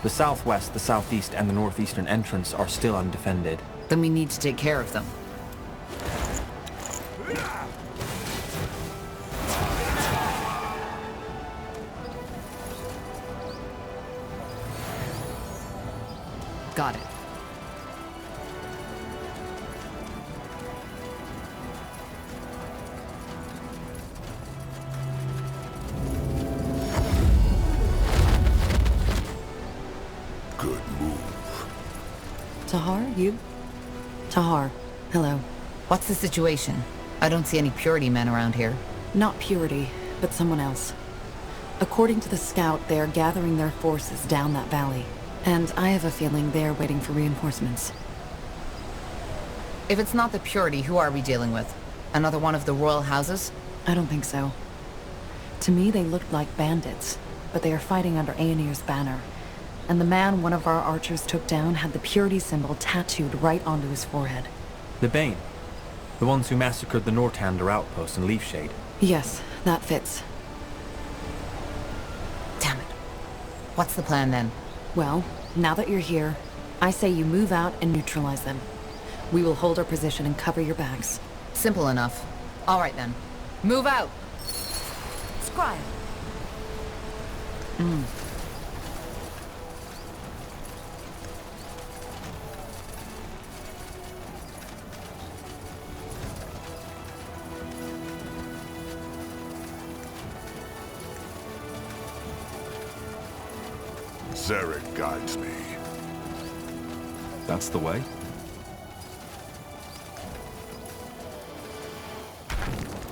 The southwest, the southeast, and the northeastern entrance are still undefended. Then we need to take care of them. Got it. Good move. Tahar, you? Tahar, hello. What's the situation? I don't see any Purity men around here. Not Purity, but someone else. According to the scout, they are gathering their forces down that valley. And I have a feeling they are waiting for reinforcements. If it's not the Purity, who are we dealing with? Another one of the royal houses? I don't think so. To me, they looked like bandits, but they are fighting under Aenir's banner. And the man one of our archers took down had the Purity symbol tattooed right onto his forehead. The Bane. The ones who massacred the Northander outpost in Leafshade. Yes, that fits. Damn it. What's the plan then? Well, now that you're here, I say you move out and neutralize them. We will hold our position and cover your backs. Simple enough. All right then. Move out! Scribe. Zarek guides me. That's the way?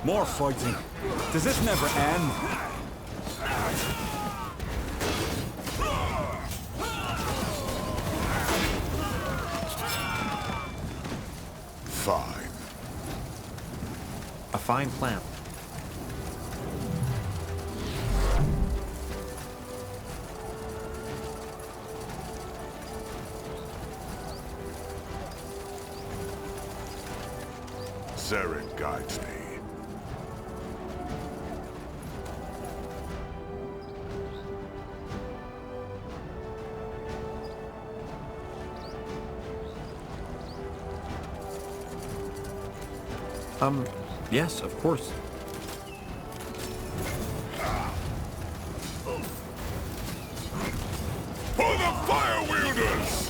More fighting. Does this never end? Fine. A fine plan. Zarek guides me. Yes, of course. For the Fire Wielders!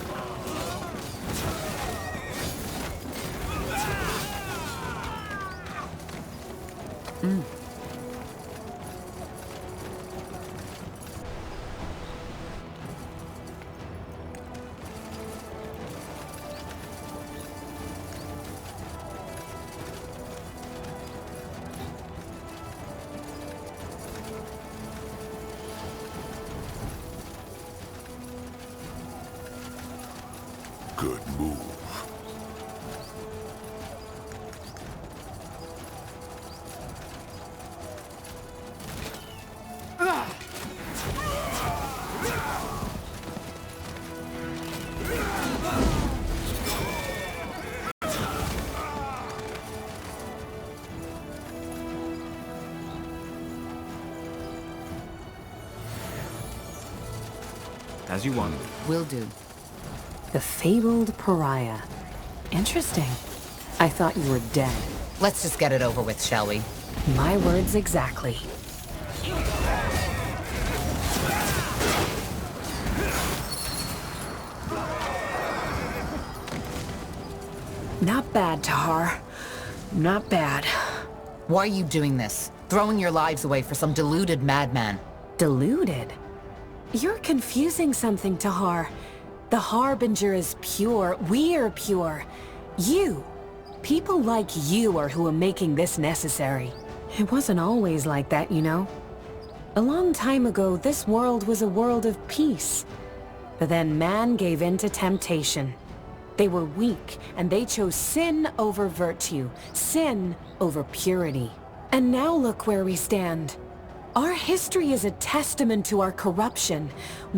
Good move. As you want. Will do. The fabled pariah. Interesting. I thought you were dead. Let's just get it over with, shall we? My words exactly. Not bad, Tahar. Not bad. Why are you doing this? Throwing your lives away for some deluded madman. Deluded? You're confusing something, Tahar. The Harbinger is pure. We're pure. You. People like you are who are making this necessary. It wasn't always like that, you know. A long time ago, this world was a world of peace. But then man gave in to temptation. They were weak, and they chose sin over virtue, sin over purity. And now look where we stand. Our history is a testament to our corruption.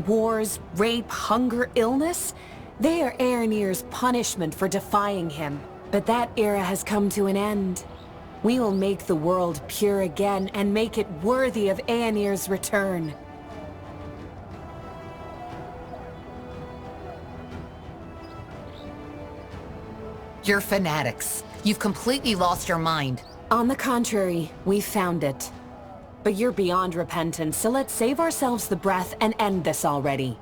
Wars, rape, hunger, illness. They are Aeronir's punishment for defying him. But that era has come to an end. We will make the world pure again and make it worthy of Aeronir's return. You're fanatics. You've completely lost your mind. On the contrary, we found it. But you're beyond repentance, so let's save ourselves the breath and end this already.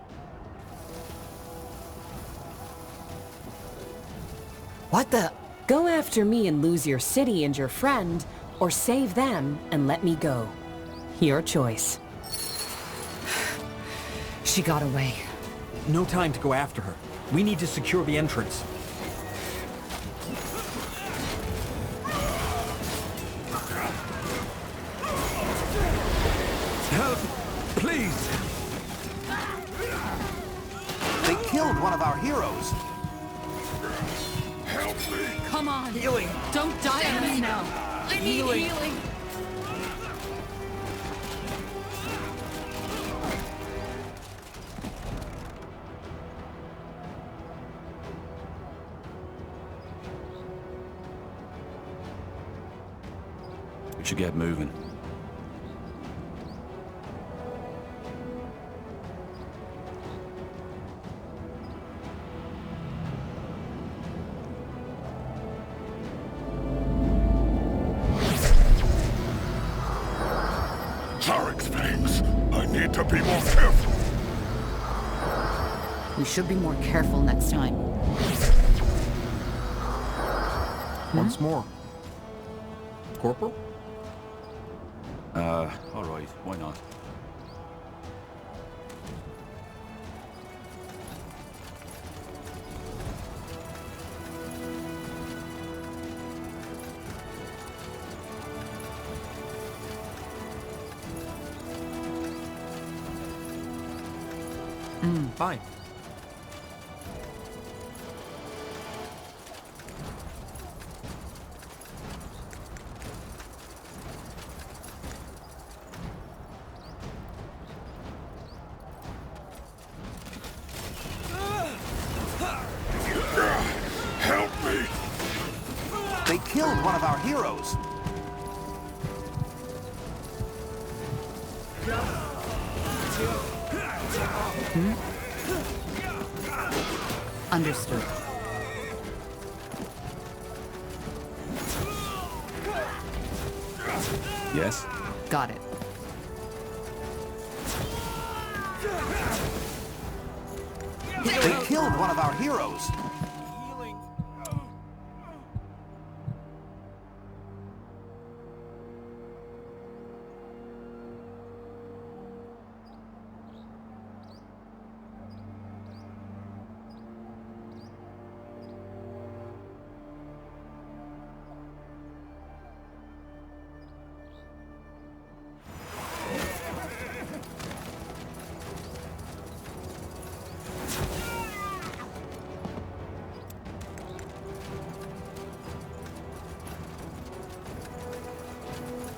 What the? Go after me and lose your city and your friend, or save them and let me go. Your choice. She got away. No time to go after her. We need to secure the entrance. Help! Please! They killed one of our heroes. Help me! Come on. Healing! Don't die on us now. I need healing. We should get moving. Tarek's fangs. I need to be more careful. We should be more careful next time. Once more. Corporal? All right, why not? Fine. Help me! They killed one of our heroes. Understood. Yes? Got it. They killed one of our heroes.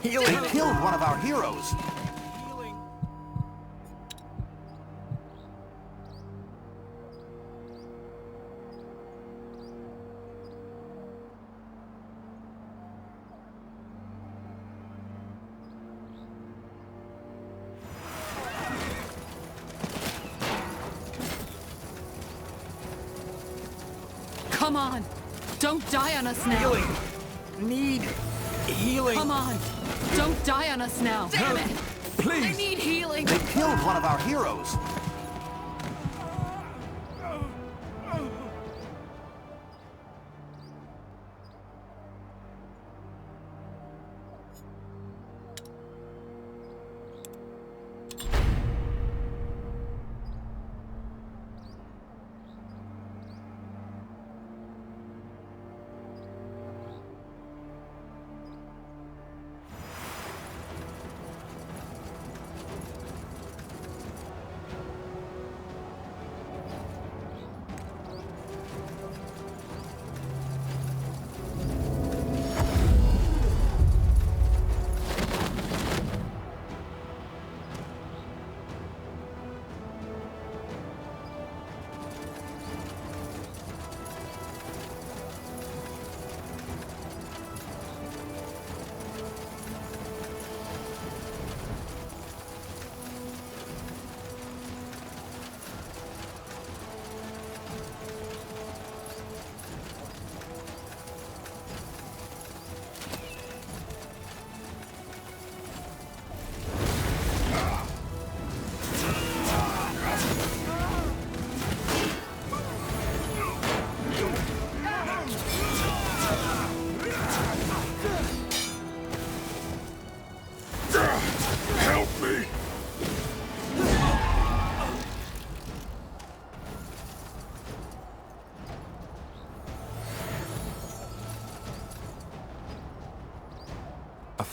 They killed one of our heroes. Come on. Don't die on us now! Healing! Need healing! Come on! Don't die on us now! Damn it! Please! I need healing! They killed one of our heroes!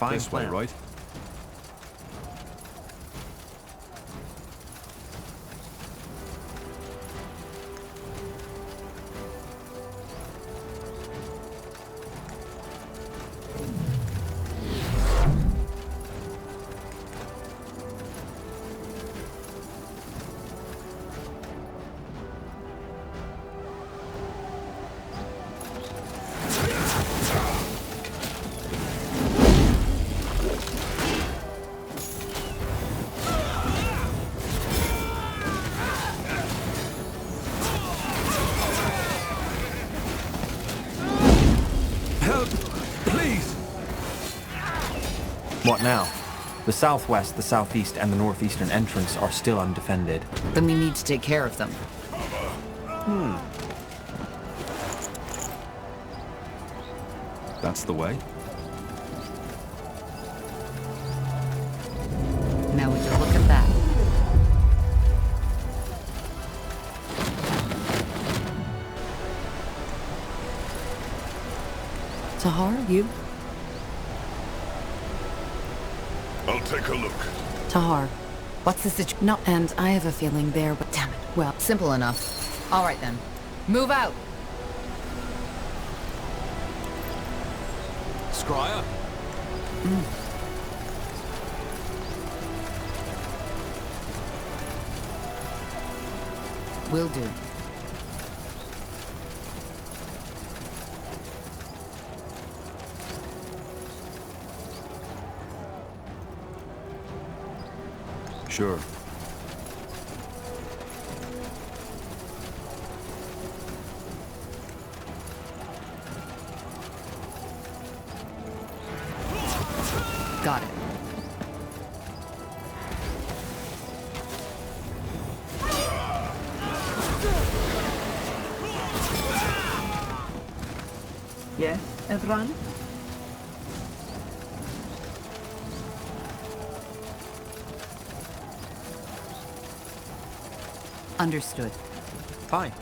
Fine this way, plan. right? What now? The southwest, the southeast, and the northeastern entrance are still undefended. Then we need to take care of them. That's the way. Now would you look at that? Tahar, you? I'll take a look. Tahar, what's the situation? No, and I have a feeling there, but damn it. Well, simple enough. All right then. Move out! Scryer? Will do. Sure. Got it. Yes, Evran? Understood. Fine.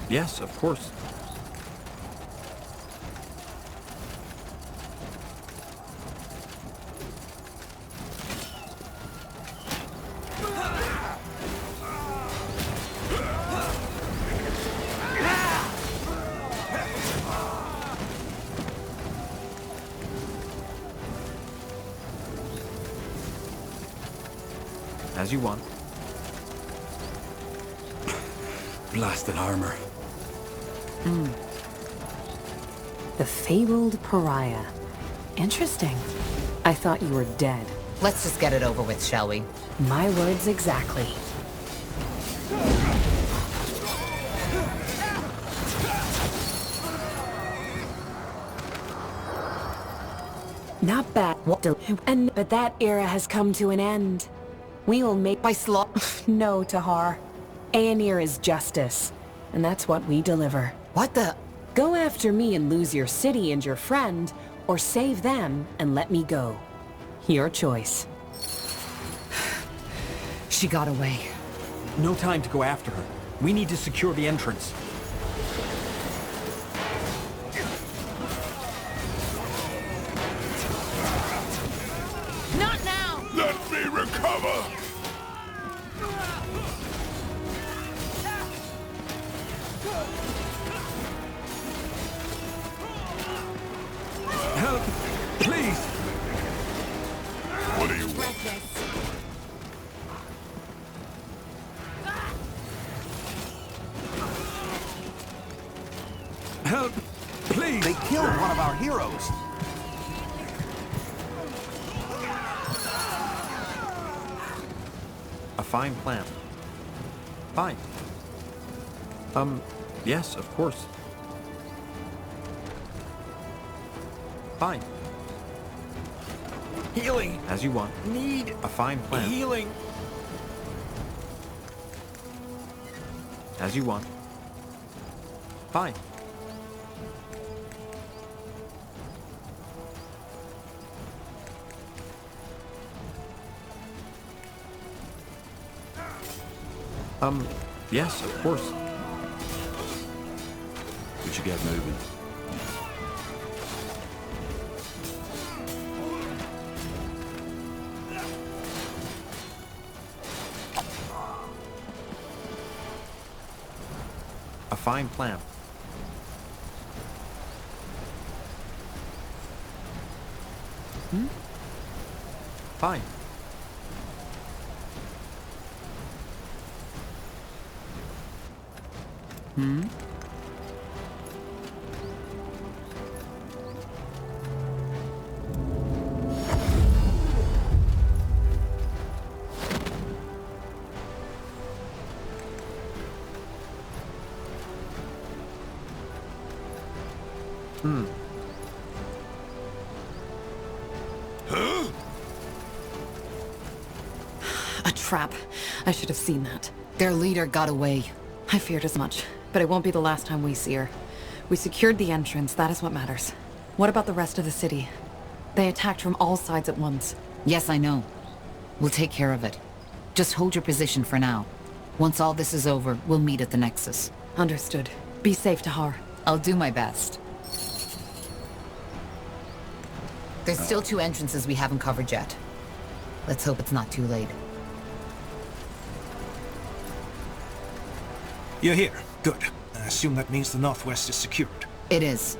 Yes, of course. As you want. Blasted armor. The fabled pariah. Interesting. I thought you were dead. Let's just get it over with, shall we? My words exactly. Not bad. But that era has come to an end. We will make by No, Tahar. Aenir is justice, and that's what we deliver. What the? Go after me and lose your city and your friend, or save them and let me go. Your choice. She got away. No time to go after her. We need to secure the entrance. Not now! Let me recover! Help! Please! What do you want? Help! Please! They killed one of our heroes. A fine plan. Fine. Yes, of course. Fine. Healing! As you want. Need a fine plan. healing! As you want. Fine. Yes, of course. We should get moving. A fine plan. Fine. A trap. I should have seen that. Their leader got away. I feared as much, but it won't be the last time we see her. We secured the entrance, that is what matters. What about the rest of the city? They attacked from all sides at once. Yes, I know. We'll take care of it. Just hold your position for now. Once all this is over, we'll meet at the Nexus. Understood. Be safe, Tahar. I'll do my best. There's still 2 entrances we haven't covered yet. Let's hope it's not too late. You're here. Good. I assume that means the Northwest is secured. It is.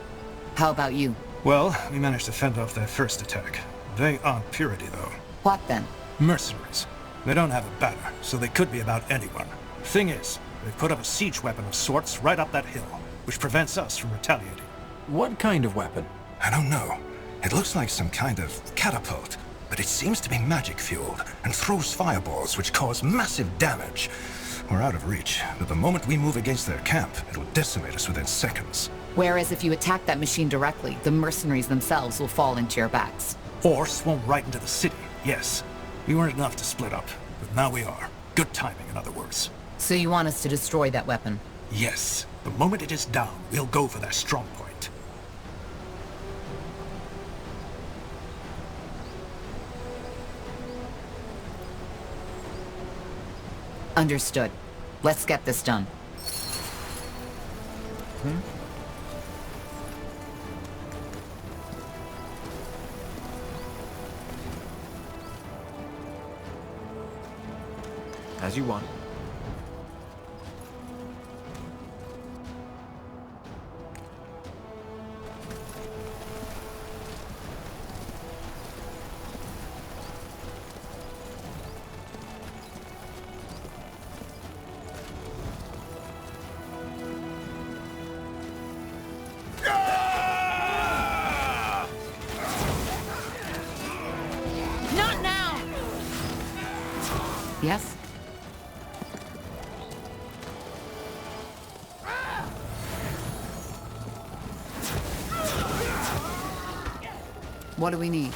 How about you? Well, we managed to fend off their first attack. They aren't Purity, though. What then? Mercenaries. They don't have a banner, so they could be about anyone. Thing is, they've put up a siege weapon of sorts right up that hill, which prevents us from retaliating. What kind of weapon? I don't know. It looks like some kind of catapult, but it seems to be magic-fueled and throws fireballs which cause massive damage. We're out of reach, but the moment we move against their camp, it'll decimate us within seconds. Whereas if you attack that machine directly, the mercenaries themselves will fall into your backs. Or swarm right into the city, yes. We weren't enough to split up, but now we are. Good timing, in other words. So you want us to destroy that weapon? Yes. The moment it is down, we'll go for their strong point. Understood. Let's get this done. As you want. Yes? What do we need?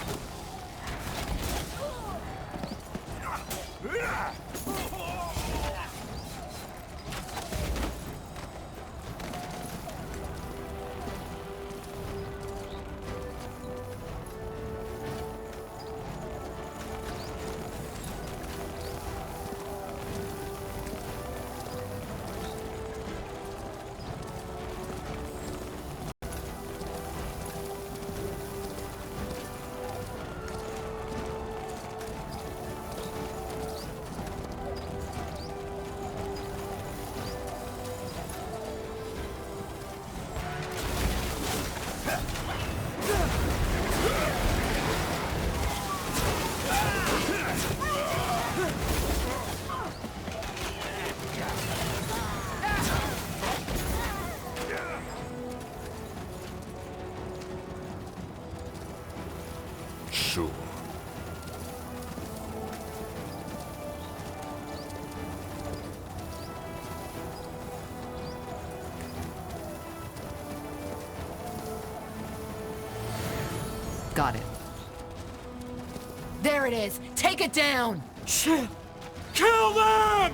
Sure. Got it. There it is! Take it down! Shit! Kill them!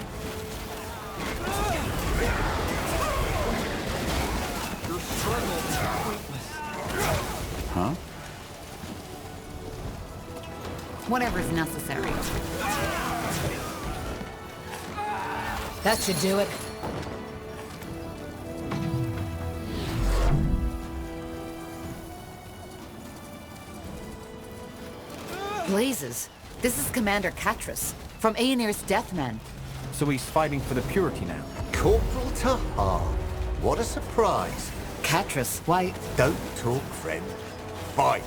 Your struggle is pointless. Huh? Whatever's necessary. That should do it. Blazes. This is Commander Catras, from Aenir's Deathmen. So he's fighting for the Purity now. Corporal Tahar. What a surprise. Catras, why... Don't talk, friend. Fight.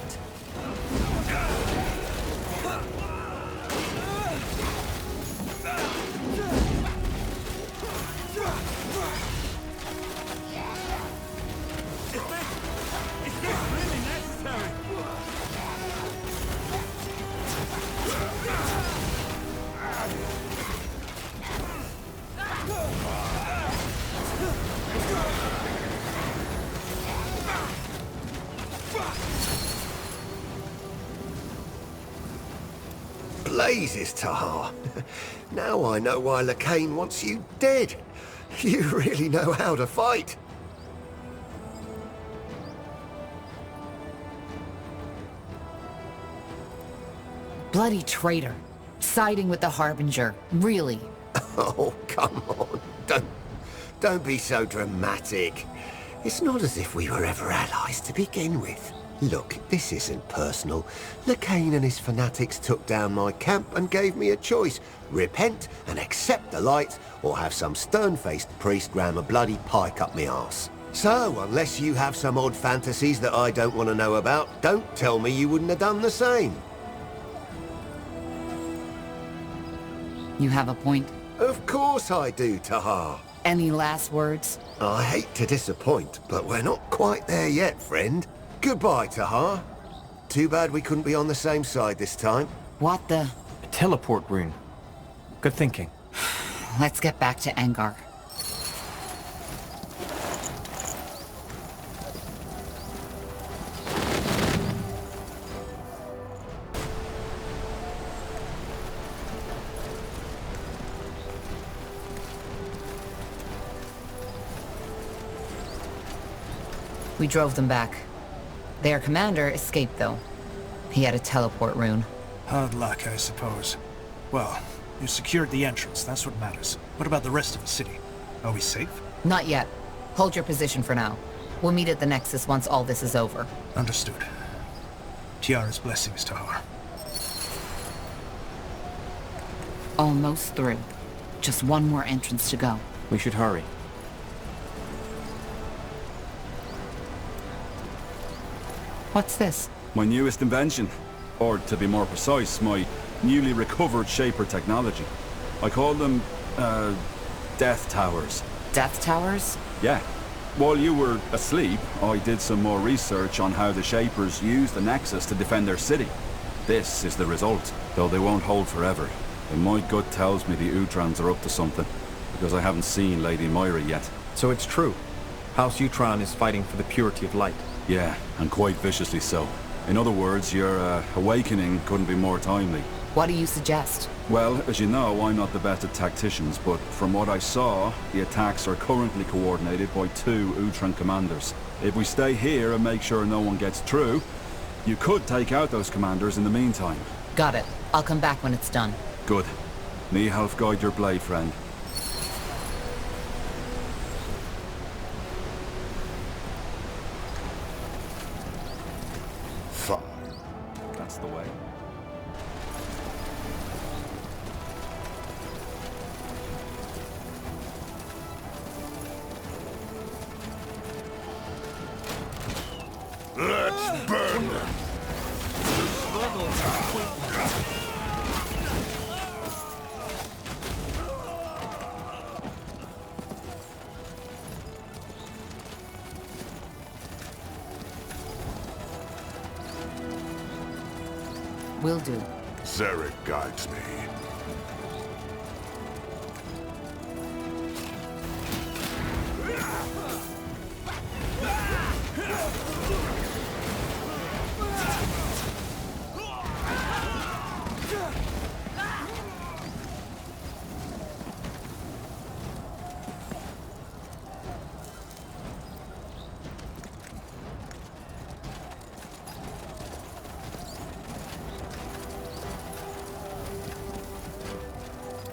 Blazes, Tahar. Now I know why Lacane wants you dead. You really know how to fight. Bloody traitor. Siding with the Harbinger. Really. Oh, come on. Don't be so dramatic. It's not as if we were ever allies to begin with. Look, this isn't personal. Lacane and his fanatics took down my camp and gave me a choice. Repent and accept the light, or have some stern-faced priest ram a bloody pike up me arse. So, unless you have some odd fantasies that I don't want to know about, don't tell me you wouldn't have done the same. You have a point. Of course I do, Tahar. Any last words? I hate to disappoint, but we're not quite there yet, friend. Goodbye, Tahar. Too bad we couldn't be on the same side this time. What the... A teleport rune. Good thinking. Let's get back to Angar. We drove them back. Their commander escaped, though. He had a teleport rune. Hard luck, I suppose. Well, you secured the entrance, that's what matters. What about the rest of the city? Are we safe? Not yet. Hold your position for now. We'll meet at the Nexus once all this is over. Understood. Tiara's blessings, Tahar. Almost through. Just one more entrance to go. We should hurry. What's this? My newest invention. Or, to be more precise, my newly recovered Shaper technology. I call them, Death Towers. Death Towers? Yeah. While you were asleep, I did some more research on how the Shapers use the Nexus to defend their city. This is the result, though they won't hold forever. And my gut tells me the Utrans are up to something, because I haven't seen Lady Moira yet. So it's true. House Utran is fighting for the purity of light. Yeah, and quite viciously so. In other words, your awakening couldn't be more timely. What do you suggest? Well, as you know, I'm not the best at tacticians, but from what I saw, the attacks are currently coordinated by 2 Utran commanders. If we stay here and make sure no one gets through, you could take out those commanders in the meantime. Got it. I'll come back when it's done. Good. Me half guide your blade, friend. Fine. That's the way. Let's burn them. Will do. Zarek guides me.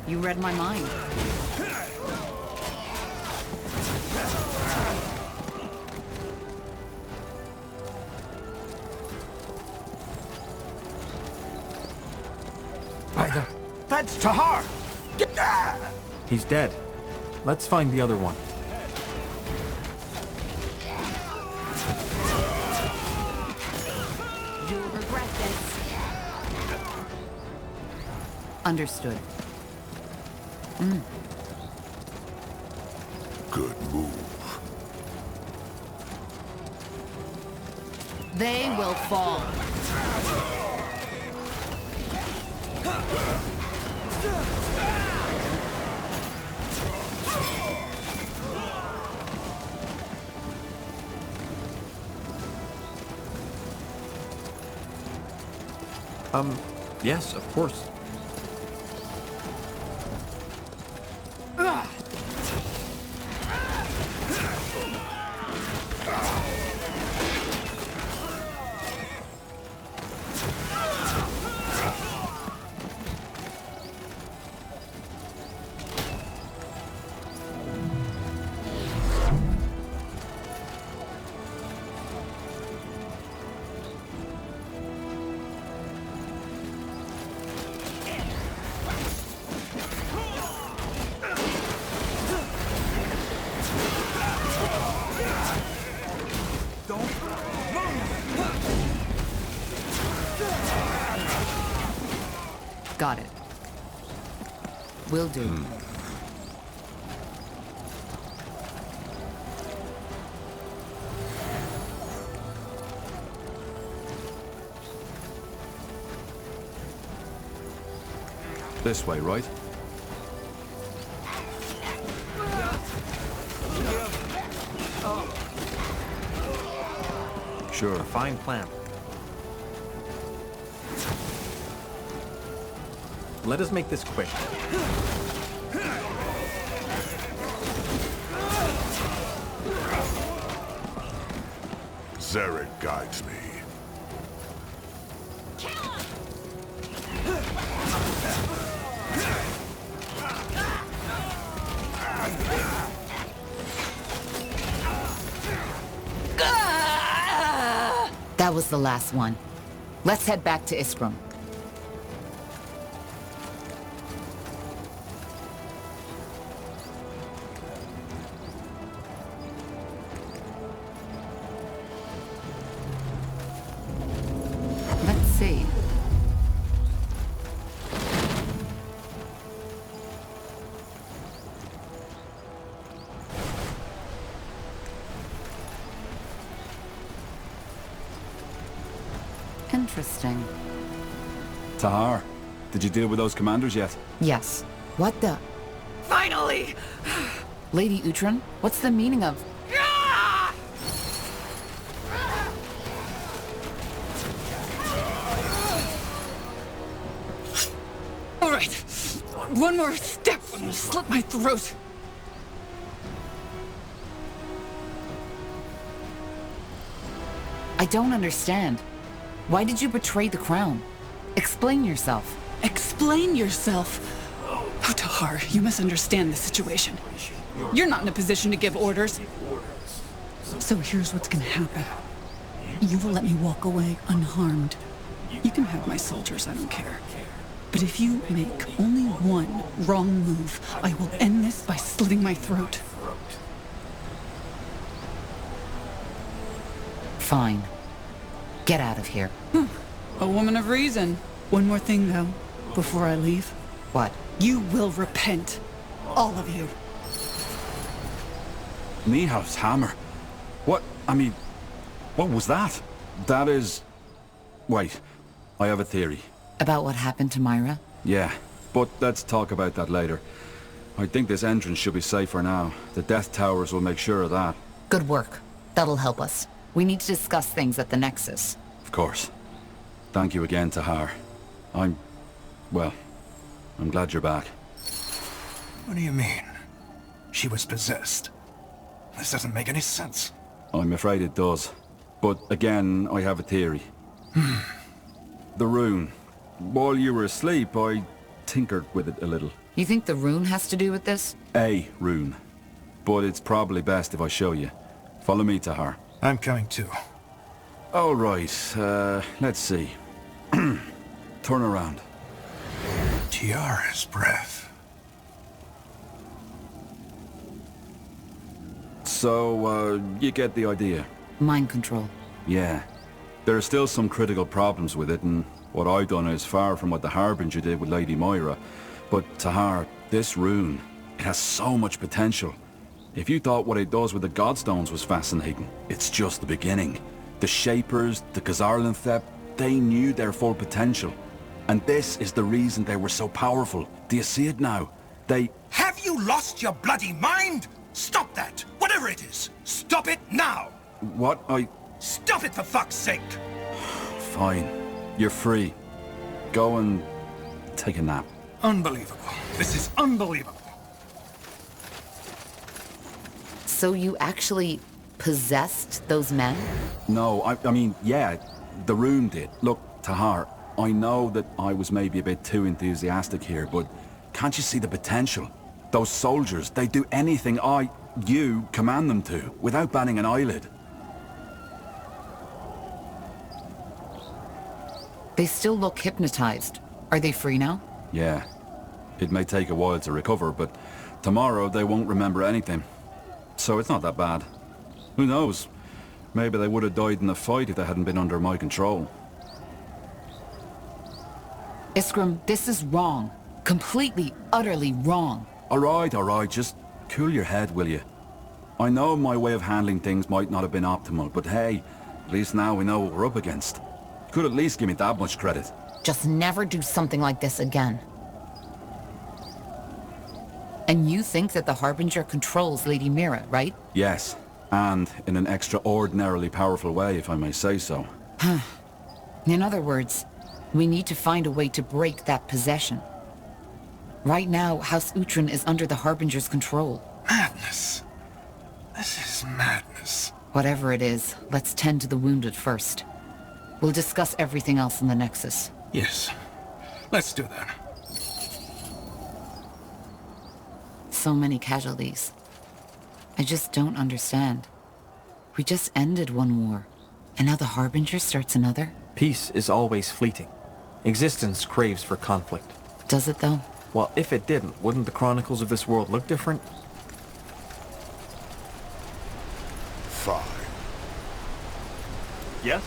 You read my mind. That's Tahar! He's dead. Let's find the other one. You'll regret this. Understood. Good move. They will fall. Yes, of course. Got it. Will do. This way, right? Sure. A fine plan. Let us make this quick. Zarek guides me. That was the last one. Let's head back to Iskram. Let's see. Interesting. Tahar, Did you deal with those commanders yet? Yes. What the? Finally! Lady Uhtred, what's the meaning of... All right. One more step and I'll slit my throat. I don't understand. Why did you betray the crown? Explain yourself. Explain yourself? Oh, Tahar, you misunderstand the situation. You're not in a position to give orders. So here's what's gonna happen. You will let me walk away unharmed. You can have my soldiers, I don't care. But if you make only one wrong move, I will end this by slitting my throat. Fine. Get out of here. A woman of reason. One more thing, though, before I leave. What? You will repent. All of you. Niehaus hammer? What? I mean, what was that? That is... Wait, I have a theory. About what happened to Myra? Yeah, but let's talk about that later. I think this entrance should be safe for now. The Death Towers will make sure of that. Good work. That'll help us. We need to discuss things at the Nexus. Of course. Thank you again, Tahar. Well, I'm glad you're back. What do you mean? She was possessed. This doesn't make any sense. I'm afraid it does. But again, I have a theory. The rune. While you were asleep, I tinkered with it a little. You think the rune has to do with this? A rune. But it's probably best if I show you. Follow me, Tahar. I'm coming too. All right, let's see. Turn around. Tiara's breath. So, you get the idea? Mind control. Yeah. There are still some critical problems with it, and what I've done is far from what the Harbinger did with Lady Moira. But, Tahar, this rune, it has so much potential. If you thought what it does with the Godstones was fascinating, it's just the beginning. The Shapers, the Khazarlanthep, they knew their full potential. And this is the reason they were so powerful. Do you see it now? They... Have you lost your bloody mind? Stop that! Whatever it is! Stop it now! What? Stop it for fuck's sake! Fine. You're free. Go and take a nap. Unbelievable. This is unbelievable. So you actually possessed those men? No, I mean, yeah, the rune did. Look, Tahar, I know that I was maybe a bit too enthusiastic here, but can't you see the potential? Those soldiers, they do anything you command them to, without batting an eyelid. They still look hypnotized. Are they free now? Yeah. It may take a while to recover, but tomorrow they won't remember anything. So it's not that bad. Who knows? Maybe they would have died in the fight if they hadn't been under my control. Iskram, this is wrong. Completely, utterly wrong. All right, just cool your head, will you? I know my way of handling things might not have been optimal, but hey, at least now we know what we're up against. Could at least give me that much credit. Just never do something like this again. And you think that the Harbinger controls Lady Mira, right? Yes, and in an extraordinarily powerful way, if I may say so. In other words, we need to find a way to break that possession. Right now, House Uhtred is under the Harbinger's control. Madness. This is madness. Whatever it is, let's tend to the wounded first. We'll discuss everything else in the Nexus. Yes. Let's do that. So many casualties. I just don't understand. We just ended one war, and now the Harbinger starts another? Peace is always fleeting. Existence craves for conflict. Does it, though? Well, if it didn't, wouldn't the chronicles of this world look different? Fine. Yes?